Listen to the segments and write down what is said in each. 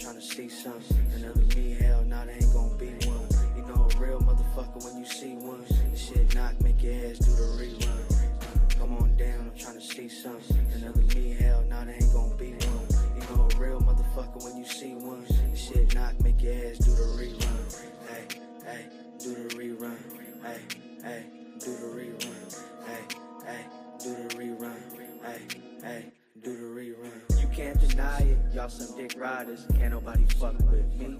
tryna see something. Another me, hell, nah, there ain't gon' be one. You know a real motherfucker when you see one. This shit knock, make your ass do the rerun. Come on down, I'm tryna see something. Another me, hell, nah, there ain't gon' be one. You know a real motherfucker when you see one. This shit knock, make your ass do the rerun. Hey, hey, do the rerun. Hey, hey, do the rerun. Hey, hey, do the rerun. Hey, hey, do the rerun. You can't deny it, y'all some dick riders. Can't nobody fuck with me.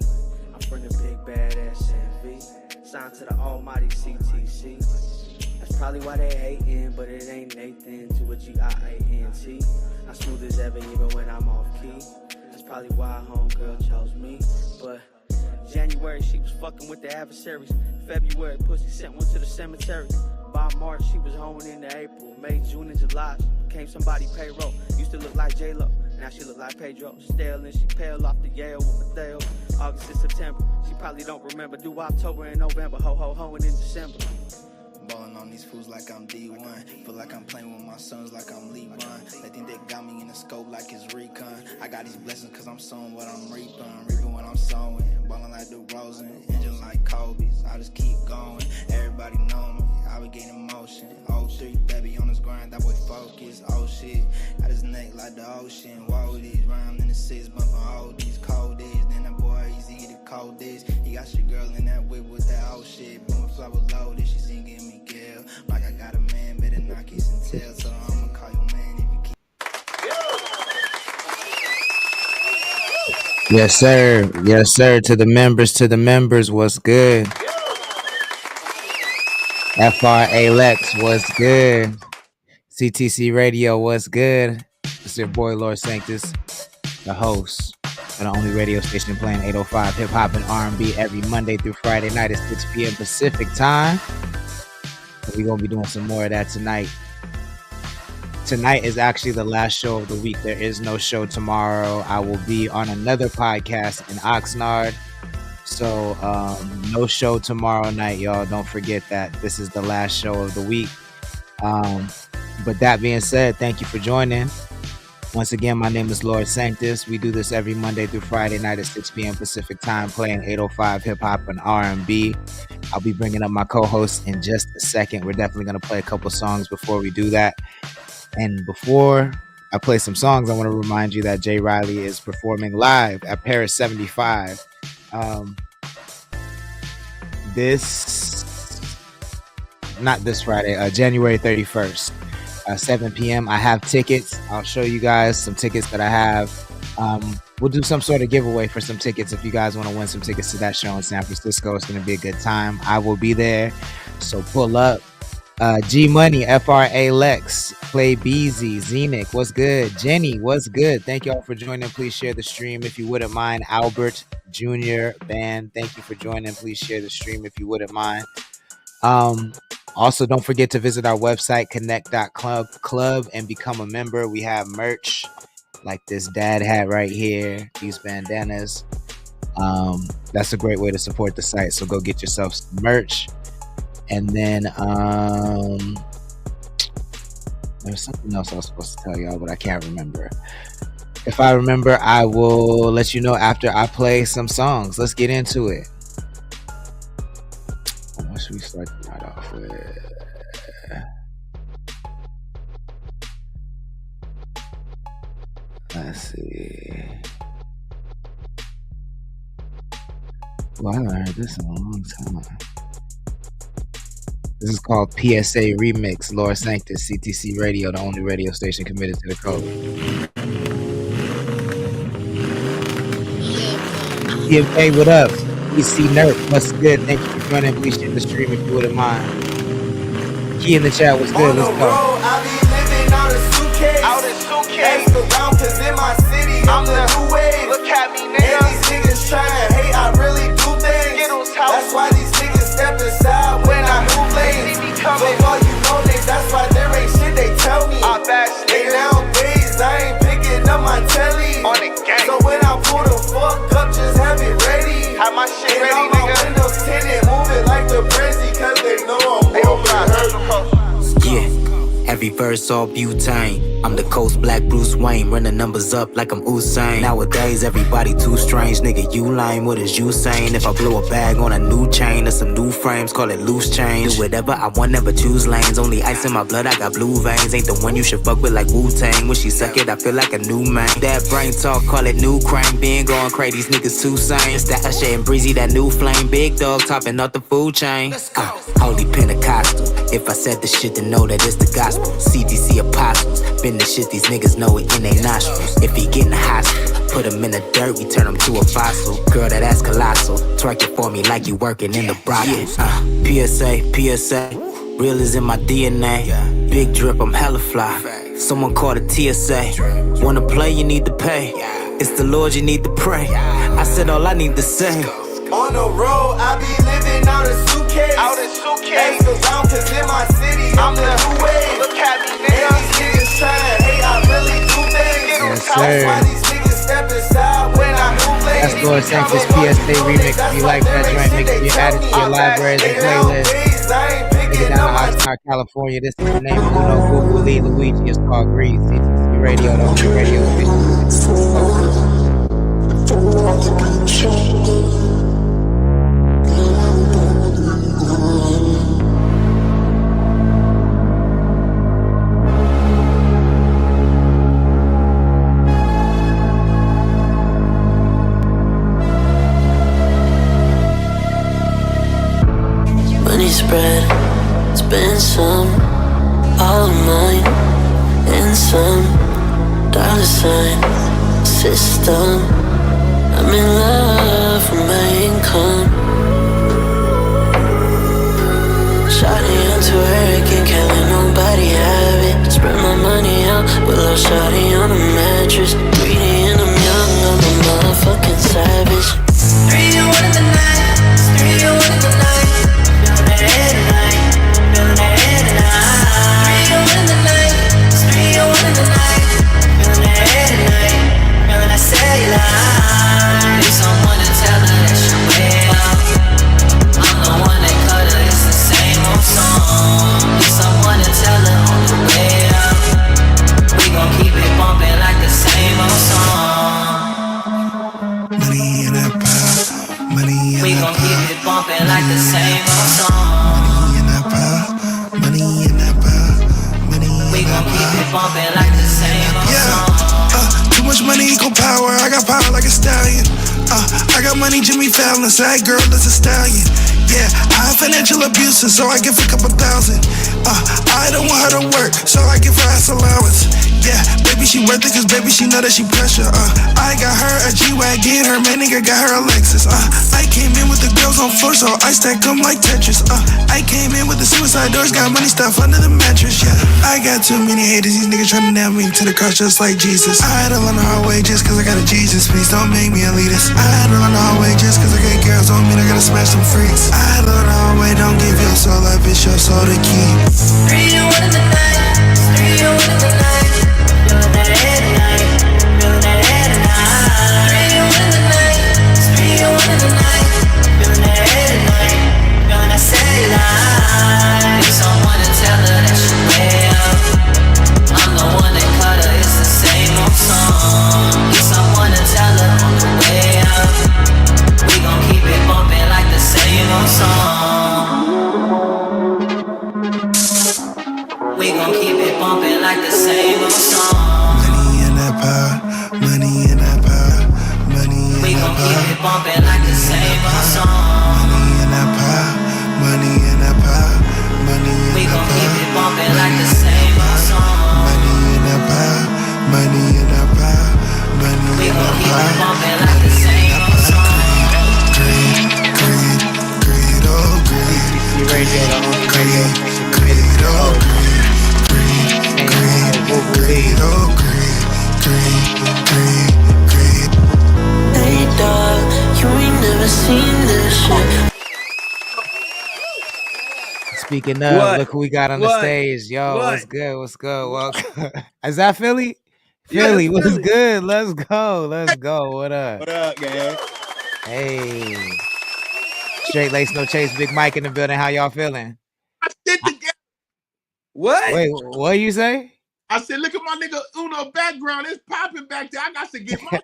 I'm from the big badass NV. Signed to the almighty CTC. That's probably why they hatin', but it ain't Nathan to a G-I-A-N-T. I'm smooth as ever even when I'm off key. That's probably why homegirl chose me. But January she was fucking with the adversaries. February pussy sent one to the cemetery. By March she was home into April. May, June, and July she became somebody payroll. Used to look like J-Lo, now she look like Pedro. Stale and she pale off the Yale with Mateo. August and September, she probably don't remember. Do October and November, ho and in December. Ballin' on these fools like I'm D1. Feel like I'm playing with my sons like I'm LeBron. They think they got me in the scope like it's recon. I got these blessings cause I'm sowing what I'm reaping what I'm sowing. Ballin' like DeRozan, engine like Kobe's. I just keep going, everybody know me. I be getting motion. 03, baby on this grind, that boy focus. Oh shit, got his neck like the ocean. Whoa, these rhymes in the 6, bumpin' all these cold days. Then that boy easy the coldest. He got your girl in that whip with that old shit. Boom, flower loaded, she singing me Gail. Like I got a man, better not kiss and tell. So I'ma call your man if you keep. Yes, sir. Yes, sir. To the members, what's good? FRA Lex, what's good? CTC Radio, what's good? It's your boy, Lord Sanctus, the host of the only radio station playing 805 hip hop and R&B every Monday through Friday night at 6 p.m. Pacific time. We're going to be doing some more of that tonight. Tonight is actually the last show of the week. There is no show tomorrow. I will be on another podcast in Oxnard. So no show tomorrow night, y'all. Don't forget that this is the last show of the week. But that being said, thank you for joining. Once again, my name is Lord Sanctus. We do this every Monday through Friday night at 6 p.m. Pacific time, playing 805 hip-hop and R&B. I'll be bringing up my co-host in just a second. We're definitely going to play a couple songs before we do that. And before I play some songs, I want to remind you that Jay Riley is performing live at Paris 75. Not this Friday, January 31st, 7 p.m. I have tickets. I'll show you guys some tickets that I have. We'll do some sort of giveaway for some tickets if you guys want to win some tickets to that show in San Francisco. It's going to be a good time. I will be there, so pull up. G Money, FRA Lex, Play Beezy, Zenic, what's good? Jenny, what's good? Thank y'all for joining. Please share the stream if you wouldn't mind. Albert Jr. Band, thank you for joining. Please share the stream if you wouldn't mind. Also, don't forget to visit our website, connect.club, and become a member. We have merch like this dad hat right here, these bandanas. That's a great way to support the site, so go get yourself some merch. And then there's something else I was supposed to tell y'all, but I can't remember. If I remember, I will let you know after I play some songs. Let's get into it. What should we start right off with? Let's see. Well, I haven't heard this in a long time. This is called PSA Remix, Lord Sanctus, CTC Radio, the only radio station committed to the code. TMK, what up? EC Nerd, what's good? Thank you for joining. Please share the stream if you wouldn't mind. Key in the chat, what's good? Let's go. I be living out of suitcase. Ask around, cause in my city, I'm the new wave. Look at me, nigga. And these niggas tryna hate, I really do things. That's why these niggas step aside when I move lanes. So all you know, niggas, that's why there ain't shit they tell me. And nowadays, I ain't picking up my telly. So when I pull the fuck up, just have it ready. Have my shit and ready, all my windows tinted, move it like the Brizzy, cause they know I'm moving. Yeah, every verse all butane. I'm the coast black Bruce Wayne, run the numbers up like I'm Usain. Nowadays everybody too strange, nigga you lame, what is you saying? If I blow a bag on a new chain or some new frames, call it loose change. Do whatever I want, never choose lanes, only ice in my blood, I got blue veins. Ain't the one you should fuck with like Wu-Tang, when she suck it I feel like a new man. That brain talk, call it new crane, been going crazy, these niggas too sane. It's that Usher and Breezy, that new flame, big dog topping up the food chain. Holy Pentecostal, if I said the shit to know that it's the gospel. CDC apostles, been the shit these niggas know it in their nostrils. If he get in the hospital, put him in the dirt, we turn him to a fossil. Girl, that ass colossal, twerk it for me like you working in the brothels. PSA, PSA, real is in my DNA. Big drip, I'm hella fly. Someone called a TSA. Wanna play, you need to pay. It's the Lord you need to pray. I said all I need to say. On the road, I be living out a suitcase. Ask around, cause in my city, I'm the new wave. Look at me now. These niggas tryna hate, I really do things. Yes, That's sir. why these niggas step inside when I move lanes. That's Lord Sanctus PSA remix. If you like that joint, make sure you add it to your libraries and playlists. Take it down to Oxnard, California. This is the name of Google Lee Luigi. It's called Greed. CTC Radio, the only radio station. Money spread, spend some, all of mine, and some. Dollar sign, system. I'm in love with my income. Shawty, I'm too arrogant, can't let nobody have it. Spread my money out, with little shawty on a mattress. Greedy and I'm young, I'm a motherfucking savage. 3 and 1 in the night, 3 and 1 in the night. Feeling that head tonight, feeling that head tonight. 3 and 1 in the night, 3 and 1 in the night. Feeling that head tonight, feeling that cellular. Need someone to tell her that she way out. I'm the one that cut her, it's the same old song. Need someone to tell her on the way out. We gon' keep it bumping like the same old song. Money in that pile, money in We that gon' keep pile, it bumping like the same old song. money in that pile, money in that pile, money We in gon' that keep it pile. bumping like the same old song. Too much money equal power, I got power like a stallion. I got money, Jimmy Fallon, sad girl, that's a stallion. Yeah, I have financial abuses, so I give a couple thousand. I don't want her to work, so I give her ass allowance. Yeah, baby, she worth it, cause baby, she know that she pressure. I got her a G-Wagon, her man nigga got her a Lexus. I came in with the girls on floor, so I stack them like Tetris. I came in with the suicide doors, got money stuff under the mattress, yeah. I got too many haters, these niggas tryna nail me to the cross just like Jesus. I had to learn the hard way just cause I got a Jesus, please don't make me a elitist. I had to learn the hard way just cause I got girls on me, I gotta smash them freaks. I had to learn the hard way, don't give your soul up, it's your soul to keep. 3 and 1 in the night, 3 and 1 in the night. Feeling that head tonight, feeling that head tonight. 3 and 1 in the night, 3 and 1 in the night. Feeling that head tonight, feeling that cellular. Need someone to tell her that she way out. I'm the one that cut her, it's the same old song. Need someone to tell her on the way out. We gon' keep it bumping like the same old song. We gon' keep it bumping like the same old song. Money in that pile, money in that pile, money in We that gon' keep pile. it bumping like the same old song. Money in that pile, money in that pile, money in We that gon' keep it pile, bumping like the same old song. money in that pile, money in that pile, money We in gon' that keep it pile. bumping like the same old song. Greed, greed, greed, oh greed, CTC Radio, the only radio station greed, committed to the oh host. greed, greed, Google greed, Lee. oh greed, greed, greed, greed. Hey dog, you ain't never seen this shit. Speaking of, What? look who we got on the What? stage. Yo, What? what's good? What's good? Welcome. Is that Philly? Yeah, Philly, that's what's Philly. good? Let's go. Let's go. What up? What up, gang? Hey. Straight lace, no chase. Big Mike in the building. How y'all feeling? Get together. What? Wait, what you say? I said, look at my nigga Uno background. It's popping back there. I got to get my.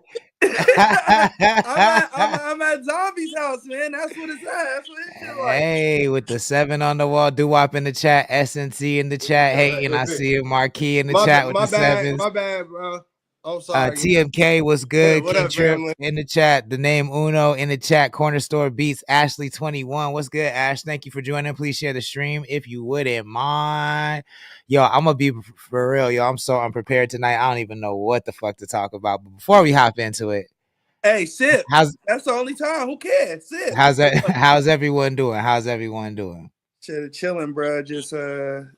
I'm at Zombie's house, man. That's what it's at. That's what it's shit like. Hey, with the 7 on the wall, doo-wop in the chat, SNC in the chat. Hey, and I see a Marquee in the chat with the 7s. My bad, bro. I'm sorry. TMK was good. What King up, Trip family? in the chat. The name Uno in the chat. Corner Store Beats. Ashley 21. What's good, Ash? Thank you for joining. Please share the stream if you wouldn't mind. Yo, I'm gonna be for real, yo. I'm so unprepared tonight. I don't even know what the fuck to talk about. But before we hop into it, Hey, sip. How's That's the only time. Who cares? Sip. how's that? How's everyone doing? How's everyone doing? Chilling, bro. Just did a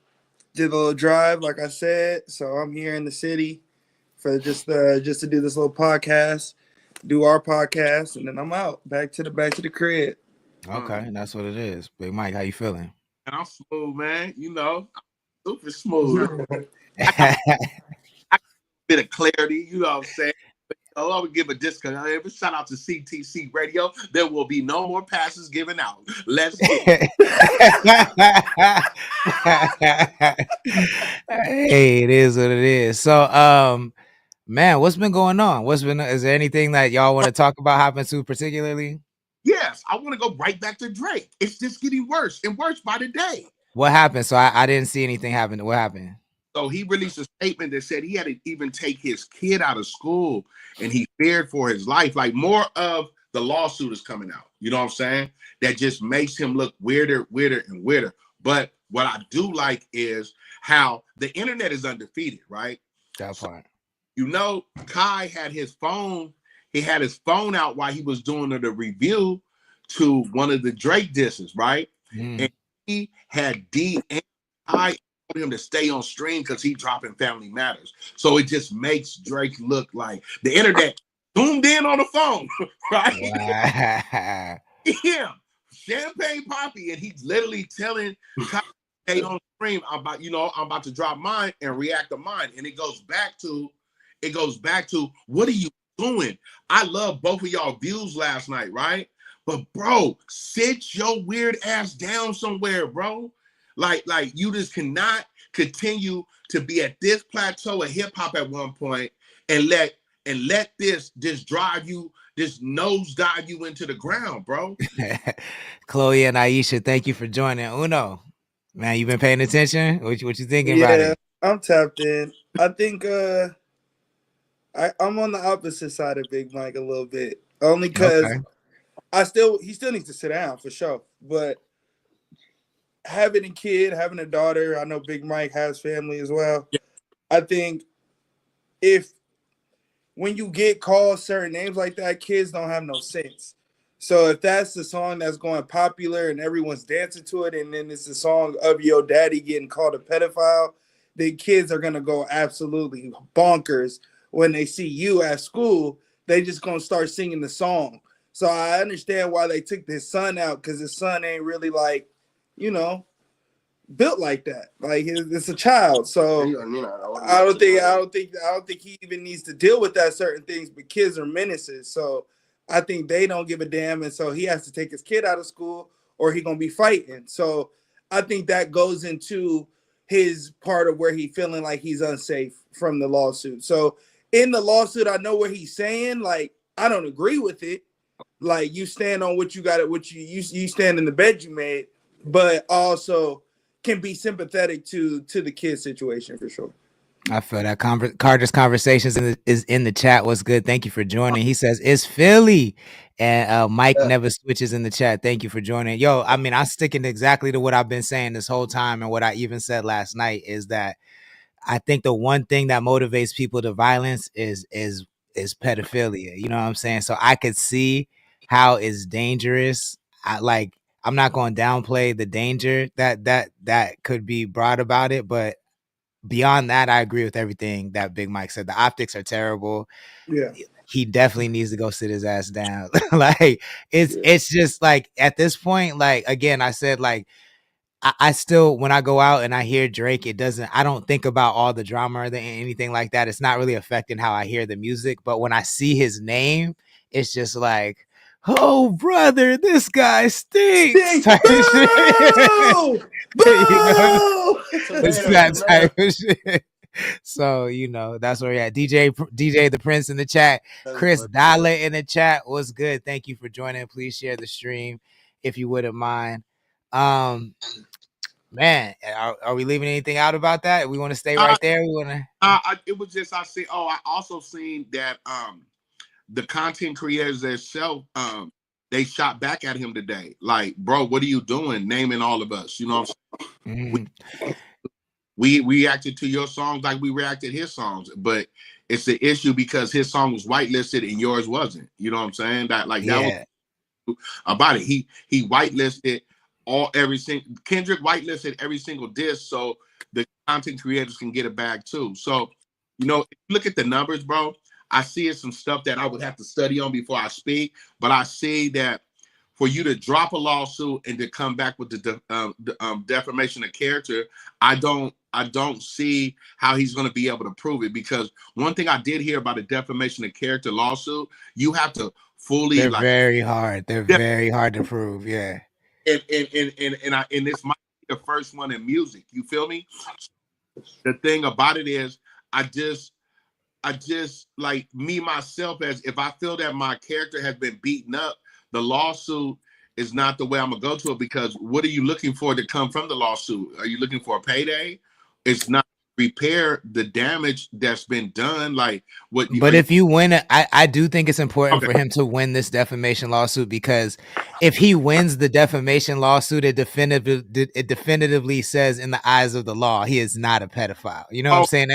little drive, like I said. So I'm here in the city for just to do this little podcast, do our podcast, and then I'm out back to the crib. Okay, that's what it is. Big Mike, how you feeling? And I'm smooth, man. You know, I'm super smooth. I got a bit of clarity. You know what I'm saying? Oh, I would give a discount. Shout out to CTC Radio. There will be no more passes given out. Let's go. Hey, it is what it is. So, man, what's been going on? Is there anything that y'all want to talk about happening to particularly? Yes, I want to go right back to Drake. It's just getting worse and worse by the day. What happened? So I didn't see anything happen. What happened? So he released a statement that said he had to even take his kid out of school and he feared for his life. Like more of the lawsuit is coming out. You know what I'm saying? That just makes him look weirder, and weirder. But what I do like is how the internet is undefeated, right? That part. You know, Kai had his phone. He had his phone out while he was doing the review to one of the Drake disses, right? And he had D and I told him to stay on stream because he dropping Family Matters. So it just makes Drake look like the internet zoomed in on the phone, right? Wow. Yeah, Champagne Poppy, and he's literally telling Kai, stay on stream. I'm about to drop mine and react to mine. And it goes back to what are you doing? I love both of y'all views last night, right? But bro, sit your weird ass down somewhere, bro. Like you just cannot continue to be at this plateau of hip hop at one point and let this just drive you, this nosedive you into the ground, bro. Chloe and Aisha, thank you for joining. Uno, man, you been paying attention? What you thinking about it? I'm tapped in. I think I'm on the opposite side of Big Mike a little bit, only because he still needs to sit down for sure. But having a kid, having a daughter, I know Big Mike has family as well. Yeah. I think when you get called certain names like that, kids don't have no sense. So if that's the song that's going popular and everyone's dancing to it, and then it's the song of your daddy getting called a pedophile, then kids are gonna go absolutely bonkers. When they see you at school, they just gonna start singing the song. So I understand why they took his son out, because his son ain't really like, built like that. Like it's a child. So I don't think he even needs to deal with that certain things. But kids are menaces, so I think they don't give a damn, and so he has to take his kid out of school, or he gonna be fighting. So I think that goes into his part of where he feeling like he's unsafe from the lawsuit. So in the lawsuit, I know what he's saying. Like, I don't agree with it. Like, you stand on what you got, what you stand in the bed you made, but also can be sympathetic to the kid situation for sure. I feel that. Carter's Conversations is in the chat. What's good? Thank you for joining. He says it's Philly, and Mike never switches in the chat. Thank you for joining. Yo, I mean, I'm sticking exactly to what I've been saying this whole time, and what I even said last night is that I think the one thing that motivates people to violence is pedophilia. You know what I'm saying? So I could see how it's dangerous. I'm not going to downplay the danger that could be brought about it, but beyond that, I agree with everything that Big Mike said. The optics are terrible. Yeah, he definitely needs to go sit his ass down. Like it's just like at this point, like again, I said like. I still, when I go out and I hear Drake, I don't think about all the drama or anything like that. It's not really affecting how I hear the music. But when I see his name, it's just like, oh, brother, this guy stinks. Type of shit. Boo! It's that type of shit. So that's where we're at. DJ the Prince in the chat. Chris Dollar in the chat. What's good? Thank you for joining. Please share the stream if you wouldn't mind. Man, are we leaving anything out about that? We want to stay right there. We want to. It was just I see. Oh, I also seen that the content creators themselves they shot back at him today. Like, bro, what are you doing? Naming all of us. You know what I'm saying? We reacted to your songs like we reacted his songs, but it's the issue because his song was whitelisted and yours wasn't. You know what I'm saying? That was about it. He whitelisted Kendrick whitelisted every single disc so the content creators can get it back too. So, if you look at the numbers, bro, I see it's some stuff that I would have to study on before I speak, but I see that for you to drop a lawsuit and to come back with the defamation of character, I don't see how he's going to be able to prove it, because one thing I did hear about a defamation of character lawsuit, you have to fully. They're very hard. They're very hard to prove. Yeah. And this might be the first one in music. You feel me? The thing about it is, I just like me myself, as if I feel that my character has been beaten up, the lawsuit is not the way I'm gonna go to it, because what are you looking for to come from the lawsuit? Are you looking for a payday? It's not repair the damage that's been done. Like what? But if you win it, I do think it's important for him to win this defamation lawsuit, because if he wins the defamation lawsuit, it definitively says in the eyes of the law he is not a pedophile. You know what I'm saying?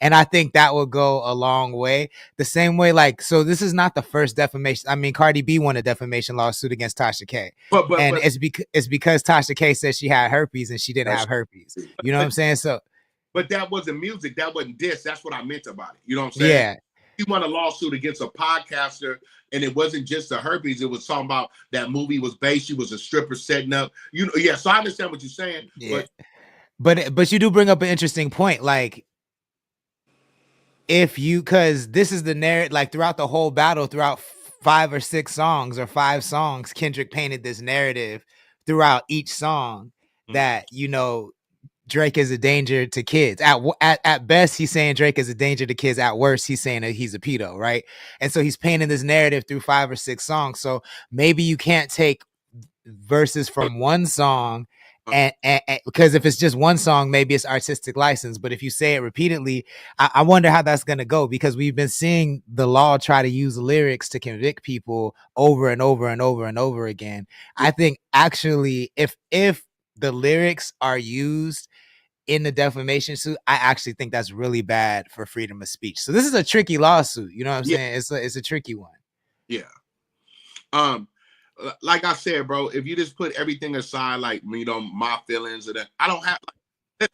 And I think that will go a long way. The same way, like, so this is not the first defamation. I mean, Cardi B won a defamation lawsuit against Tasha K, but it's because Tasha K said she had herpes and she didn't have herpes. You know what I'm saying? So. But that wasn't music. That wasn't diss. That's what I meant about it. You know what I'm saying? Yeah. He won a lawsuit against a podcaster, and it wasn't just the herpes. It was talking about that movie was based. She was a stripper setting up. Yeah. So I understand what you're saying. Yeah. But you do bring up an interesting point. Like, because this is the narrative. Like throughout the whole battle, throughout 5 or 6 songs or 5 songs, Kendrick painted this narrative throughout each song that Drake is a danger to kids. At best, he's saying Drake is a danger to kids. At worst, he's saying that he's a pedo, right? And so he's painting this narrative through 5 or 6 songs. So maybe you can't take verses from one song, and because if it's just one song, maybe it's artistic license. But if you say it repeatedly, I wonder how that's going to go, because we've been seeing the law try to use lyrics to convict people over and over and over and over again. I think actually, if the lyrics are used in the defamation suit, I actually think that's really bad for freedom of speech. So this is a tricky lawsuit. You know what I'm saying? It's a tricky one. Yeah. Like I said, bro, if you just put everything aside, like, my feelings and that, I don't have.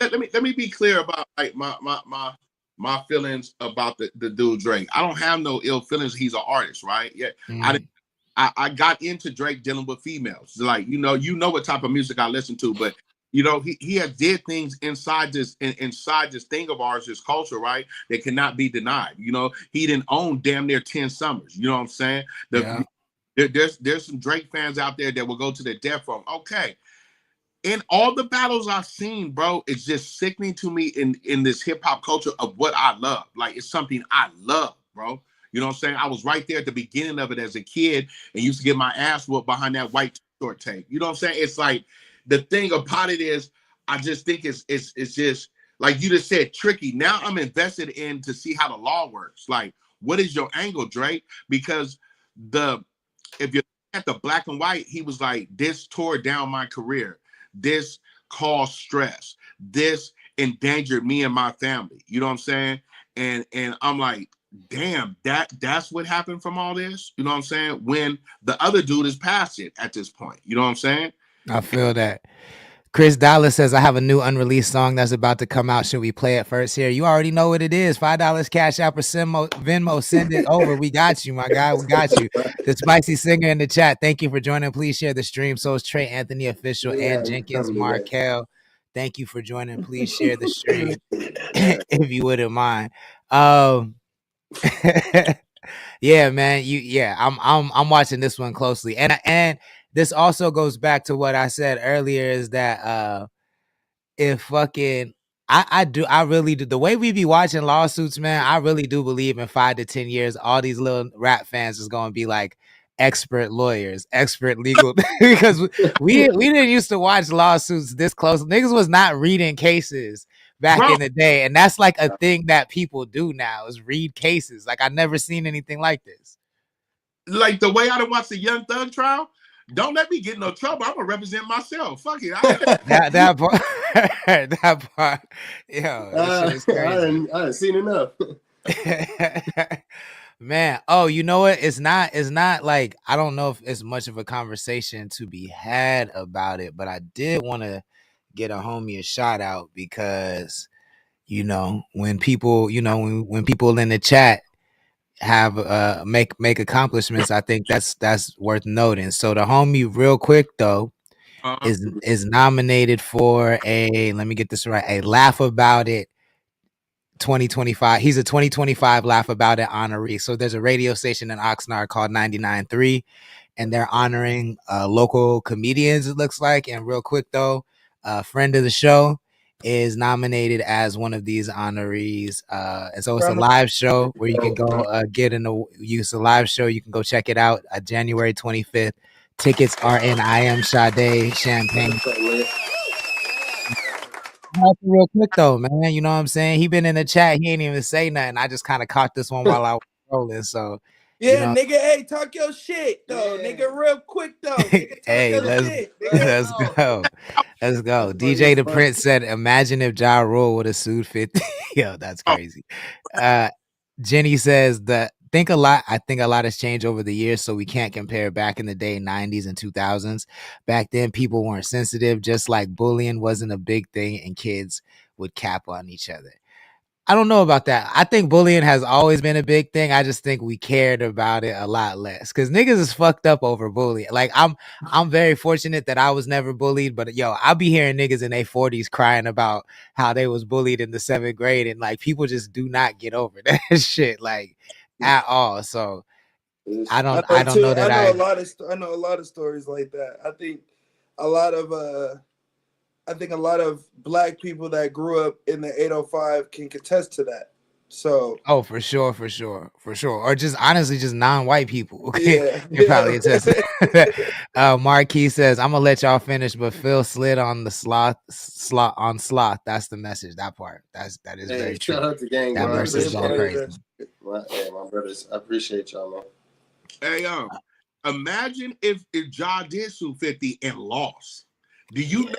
Let me be clear about like my feelings about the dude Drake. I don't have no ill feelings. He's an artist, right? Yeah. I got into Drake dealing with females. Like, what type of music I listen to, but he has did things inside this thing of ours, this culture, right? That cannot be denied. He didn't own damn near 10 summers. You know what I'm saying? There's some Drake fans out there that will go to the death row. Okay. In all the battles I've seen, bro, it's just sickening to me in this hip hop culture of what I love. Like, it's something I love, bro. You know what I'm saying? I was right there at the beginning of it as a kid and used to get my ass whooped behind that white short tape. You know what I'm saying? It's like, the thing about it is, I just think it's just, like you just said, tricky. Now I'm invested in to see how the law works. Like, what is your angle, Drake? Because if you look at the black and white, he was like, this tore down my career. This caused stress. This endangered me and my family. You know what I'm saying? And I'm like, damn, that's what happened from all this. You know what I'm saying? When the other dude is past it at this point. You know what I'm saying? I feel that. Chris Dollar says, I have a new unreleased song that's about to come out. Should we play it first here? You already know what it is. $5 Cash App or Venmo. Send it over. We got you, my guy. We got you. The Spicy Singer in the chat. Thank you for joining. Please share the stream. So is Trey Anthony Official and Jenkins Markel. Thank you for joining. Please share the stream if you wouldn't mind. Yeah, man. I'm watching this one closely. And this also goes back to what I said earlier, is that if fucking I do. I really do. The way we be watching lawsuits, man, I really do believe in 5 to 10 years, all these little rap fans is going to be like expert lawyers, expert legal, because we didn't used to watch lawsuits this close. Niggas was not reading cases back Bro, in the day, and that's like a thing that people do now is read cases. Like I never seen anything like this. like the way I done watched the Young Thug trial, don't let me get in no trouble. I'm gonna represent myself. Fuck it. That part, that part, yo, this shit is crazy. I done seen enough. Man, oh, you know what? It's not like I don't know if it's much of a conversation to be had about it, but I did want to get a homie a shout out because when people, when people in the chat have make accomplishments, I think that's worth noting. So the homie, real quick though, is nominated for a, let me get this right, a Laugh About It 2025. He's a 2025 Laugh About It honoree. So there's a radio station in Oxnard called 99.3, and they're honoring local comedians, it looks like. And real quick though, a friend of the show is nominated as one of these honorees. And so it's a live show where you can go get in the use a live show. You can go check it out January 25th. Tickets are in I Am Sade Champagne. Real quick though, man, you know what I'm saying? He been in the chat. He ain't even say nothing. I just kind of caught this one while I was rolling. So yeah, nigga, hey, talk your shit though, nigga, real quick though. Nigga, hey, let's go. Let's go. DJ the Prince said, "Imagine if Ja Rule would have sued 50." Yo, that's crazy. Jenny says that I think a lot has changed over the years, so we can't compare back in the day, 90s and 2000s. Back then, people weren't sensitive, just like bullying wasn't a big thing, and kids would cap on each other. I don't know about that. I think bullying has always been a big thing. I just think we cared about it a lot less because niggas is fucked up over bullying. Like I'm very fortunate that I was never bullied, but yo, I'll be hearing niggas in their 40s crying about how they was bullied in the 7th grade, and like people just do not get over that shit like at all. So I don't know that I know a lot of stories like that. I think a lot of black people that grew up in the 805 can contest to that. So for sure. Or just honestly, just non-white people. Yeah, you probably attest to that. Marquis says, I'm gonna let y'all finish, but Phil slid on the sloth. That's the message. That part. That is very true. Shout out to gang, that verse is going crazy. My brothers, I appreciate y'all, man. Hey, imagine if Ja did sue 50 and lost. Do you know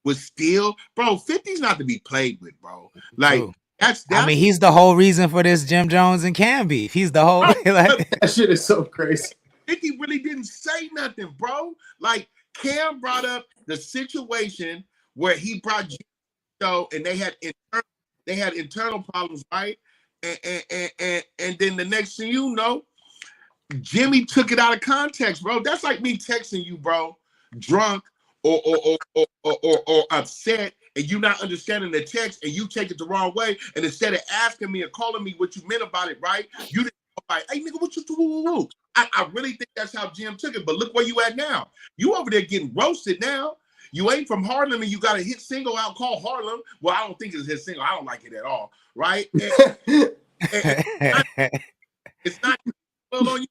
was still, bro? 50's not to be played with, bro. Like that's I mean, he's the whole reason for this Jim Jones and Cam beef. He's the whole like, that shit is so crazy. 50 really didn't say nothing, bro. Like Cam brought up the situation where he brought Joe and they had internal problems, right? And then the next thing you know, Jimmy took it out of context, bro. That's like me texting you, bro, drunk or upset, and you not understanding the text, and you take it the wrong way. And instead of asking me or calling me what you meant about it, right? You didn't go like, hey nigga, what you do? I really think that's how Jim took it. But look where you at now. You over there getting roasted now. You ain't from Harlem, and you got a hit single out called Harlem. Well, I don't think it's a hit single. I don't like it at all, right? It's not well on you.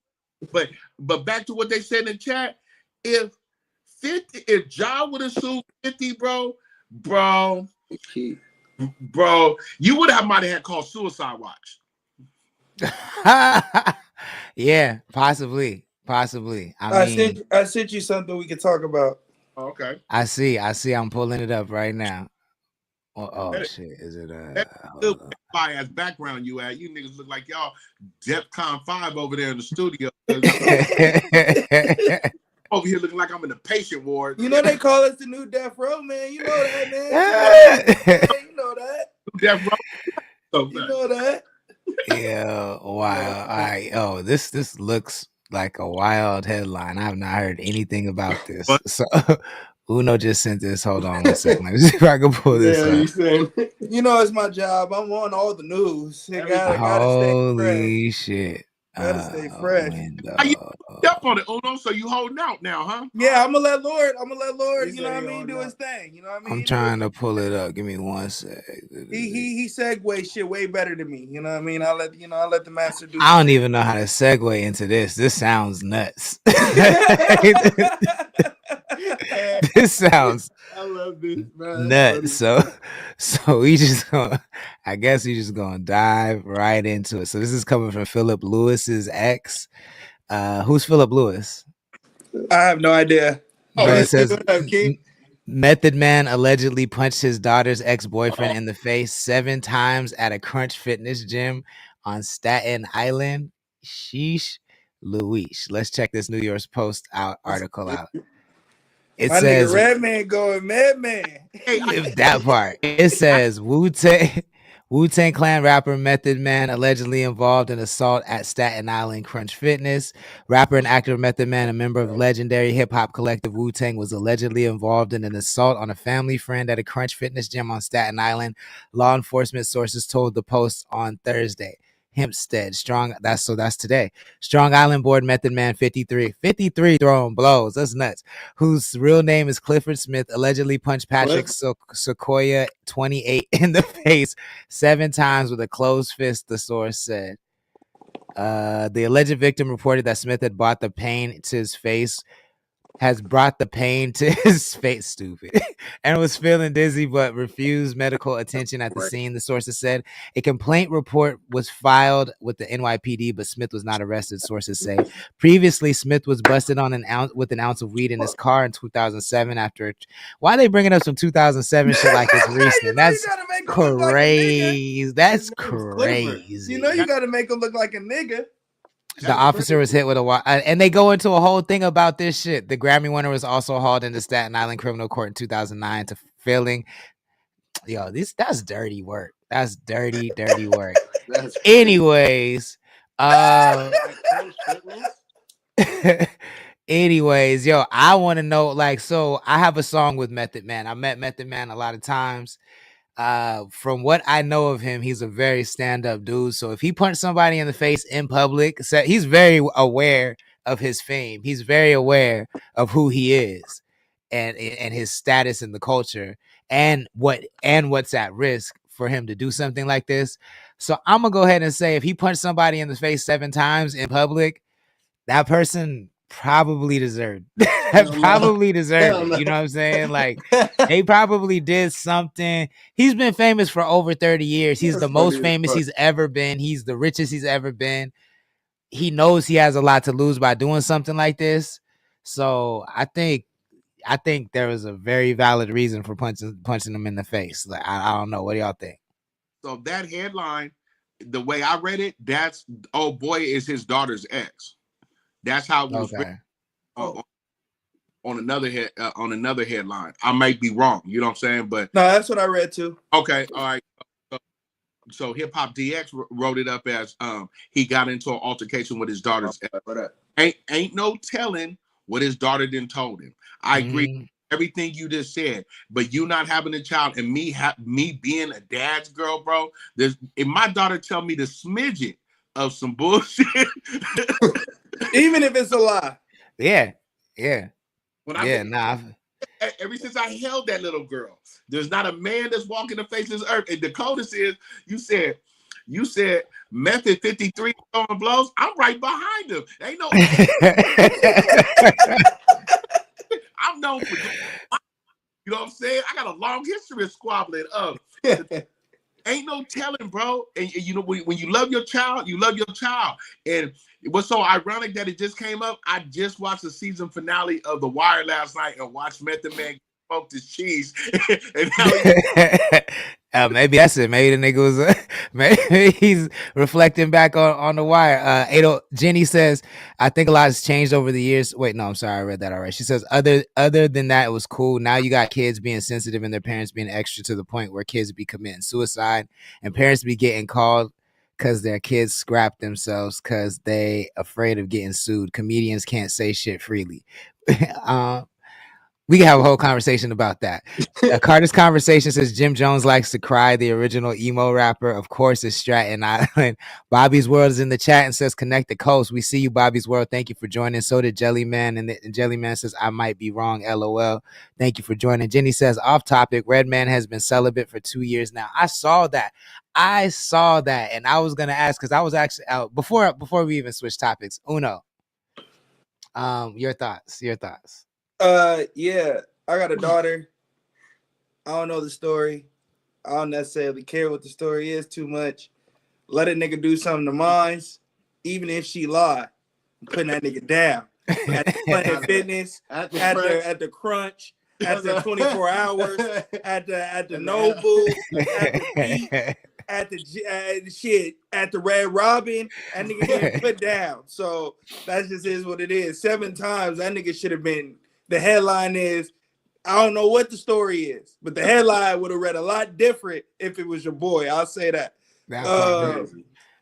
But back to what they said in the chat, if Ja would have sued 50, bro, you would have might have had called Suicide Watch. Yeah, possibly. I sent you something we could talk about. Oh, okay. I see. I'm pulling it up right now. Oh shit! Is it as background you at? You niggas look like y'all DEFCON 5 over there in the studio. Over here looking like I'm in the patient ward. You know they call us the new Death Row, man. You know that, man. You know that. Death Row. You know that. Yeah. Wow. All right. Oh, this looks like a wild headline. I have not heard anything about this. So Uno just sent this. Hold on 1 second. Let me see if I can pull this up. You know it's my job. I'm on all the news. Holy shit. Better stay fresh. You up on it, Uno, so you holding out now, huh? Yeah, I'm gonna let Lord, you know what I mean, do his thing. You know what I mean? I'm trying to pull it up. Give me 1 sec. He segues shit way better than me. You know what I mean? I'll let the master do. I don't even know how to segue into this. This sounds nuts. This sounds I love this, man. nuts. So we just gonna, I guess we just gonna dive right into it. So this is coming from Philip Lewis's ex. Who's Philip Lewis? I have no idea. Bro, it says Method Man allegedly punched his daughter's ex-boyfriend in the face 7 times at a Crunch Fitness gym on Staten Island. Sheesh Louise. Let's check this New York Post article out. It My says nigga Redman going Madman. That part. It says Wu-Tang Clan rapper Method Man allegedly involved in assault at Staten Island Crunch Fitness. Rapper and actor Method Man, a member of legendary hip-hop collective Wu-Tang, was allegedly involved in an assault on a family friend at a Crunch Fitness gym on Staten Island. Law enforcement sources told the Post on Thursday. Hempstead, that's today. Strong Island Board Method Man 53 throwing blows. That's nuts. Whose real name is Clifford Smith, allegedly punched Patrick Sequoia 28 in the face 7 times with a closed fist, the source said. The alleged victim reported that Smith had brought the pain to his face, stupid, and was feeling dizzy but refused medical attention at the scene, the sources said. A complaint report was filed with the NYPD, but Smith was not arrested, sources say. Previously, Smith was busted on with an ounce of weed in his car in 2007 after... Why are they bringing up some 2007 shit like it's recent? That's crazy. That's crazy. You know you gotta make him look like a nigga. The officer was hit with and they go into a whole thing about this shit. The Grammy winner was also hauled into Staten Island criminal court in 2009 to failing. Yo, that's dirty work. That's dirty work. Anyways, anyways, yo, I want to know, like, so I have a song with Method Man. I met Method Man a lot of times. From what I know of him, he's a very stand-up dude. So if he punched somebody in the face in public, he's very aware of his fame. He's very aware of who he is and his status in the culture and what's at risk for him to do something like this. So I'm gonna go ahead and say if he punched somebody in the face 7 times in public, that person probably deserved it. You know what I'm saying? Like, they probably did something. He's been famous for over 30 years. He's the most famous he's ever been. He's the richest he's ever been. He knows he has a lot to lose by doing something like this. So I think there was a very valid reason for punching him in the face. Like, I don't know. What do y'all think? So that headline, the way I read it, that's, oh boy, is his daughter's ex. That's how it was written on another headline. I might be wrong, you know what I'm saying? But no, that's what I read too. Okay, all right. So Hip Hop DX wrote it up as he got into an altercation with his daughter's ex. Ain't no telling what his daughter then told him. I agree with everything you just said, but you not having a child and me being a dad's girl, bro. If my daughter tell me the smidget of some bullshit. Even if it's a lie. Yeah. Ever since I held that little girl, there's not a man that's walking the face of this earth. And Dakota says, you said Method 53 throwing blows. I'm right behind him. Ain't no. I'm known for, you know what I'm saying? I got a long history of squabbling up. Ain't no telling, bro. And you know, when you love your child, you love your child. And it was so ironic that it just came up. I just watched the season finale of The Wire last night and watched Method Man smoked his cheese. And now maybe that's it. Maybe the nigga was maybe he's reflecting back on The Wire. Jenny says, I think a lot has changed over the years. Wait, no, I'm sorry, I read that already. She says, other than that, it was cool. Now you got kids being sensitive and their parents being extra to the point where kids be committing suicide and parents be getting called because their kids scrap themselves because they afraid of getting sued. Comedians can't say shit freely. We can have a whole conversation about that. Carter's Conversation says Jim Jones likes to cry. The original emo rapper, of course, is Stratton Island. Bobby's World is in the chat and says Connect the Coast. We see you, Bobby's World. Thank you for joining. So did Jellyman. And Jellyman says, I might be wrong. LOL. Thank you for joining. Jenny says, off topic, Redman has been celibate for 2 years now. I saw that. And I was going to ask, because I was actually out before we even switch topics. Uno, your thoughts. Yeah, I got a daughter. I don't know the story. I don't necessarily care what the story is too much. Let a nigga do something to mine, even if she lie. I'm putting that nigga down. At the Planet Fitness, at the Crunch, at the 24 Hours, at the Noble, at the Beat, at the Red Robin. That nigga getting put down. So that just is what it is. 7 times that nigga should have been. The headline is, I don't know what the story is, but the headline would have read a lot different if it was your boy. I'll say that.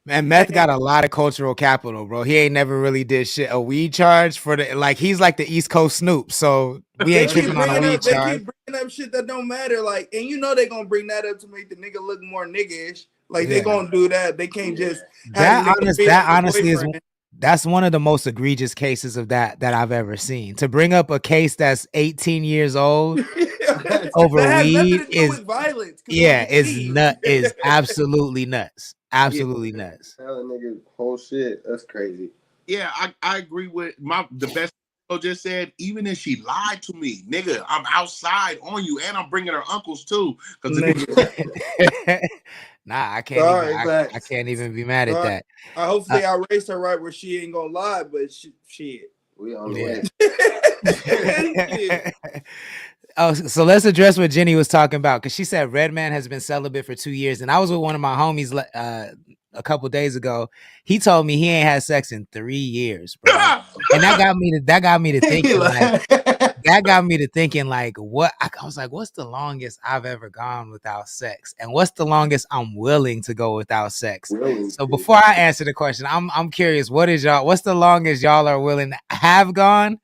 Man, Meth got a lot of cultural capital, bro. He ain't never really did shit. A weed charge for he's like the East Coast Snoop, so we ain't tripping on a weed charge. They keep bringing up shit that don't matter, and you know they gonna bring that up to make the nigga look more nigga-ish. They gonna do that. They can't just that honestly is. That's one of the most egregious cases of that I've ever seen. To bring up a case that's 18 years old over weed is violence. Is absolutely nuts. Absolutely nuts. Tell a nigga whole shit. That's crazy. Yeah, I agree with the best just said. Even if she lied to me, nigga, I'm outside on you, and I'm bringing her uncles too. Nah, I can't. I can't even be mad at that. Hopefully, I raised her right where she ain't gonna lie, but shit. We on the way. Oh, so let's address what Jenny was talking about, because she said Redman has been celibate for 2 years, and I was with one of my homies a couple days ago. He told me he ain't had sex in 3 years, bro. And that got me to thinking what I was like, what's the longest I've ever gone without sex, and what's the longest I'm willing to go without sex? So before I answer the question, I'm curious, what's the longest y'all are willing to have gone?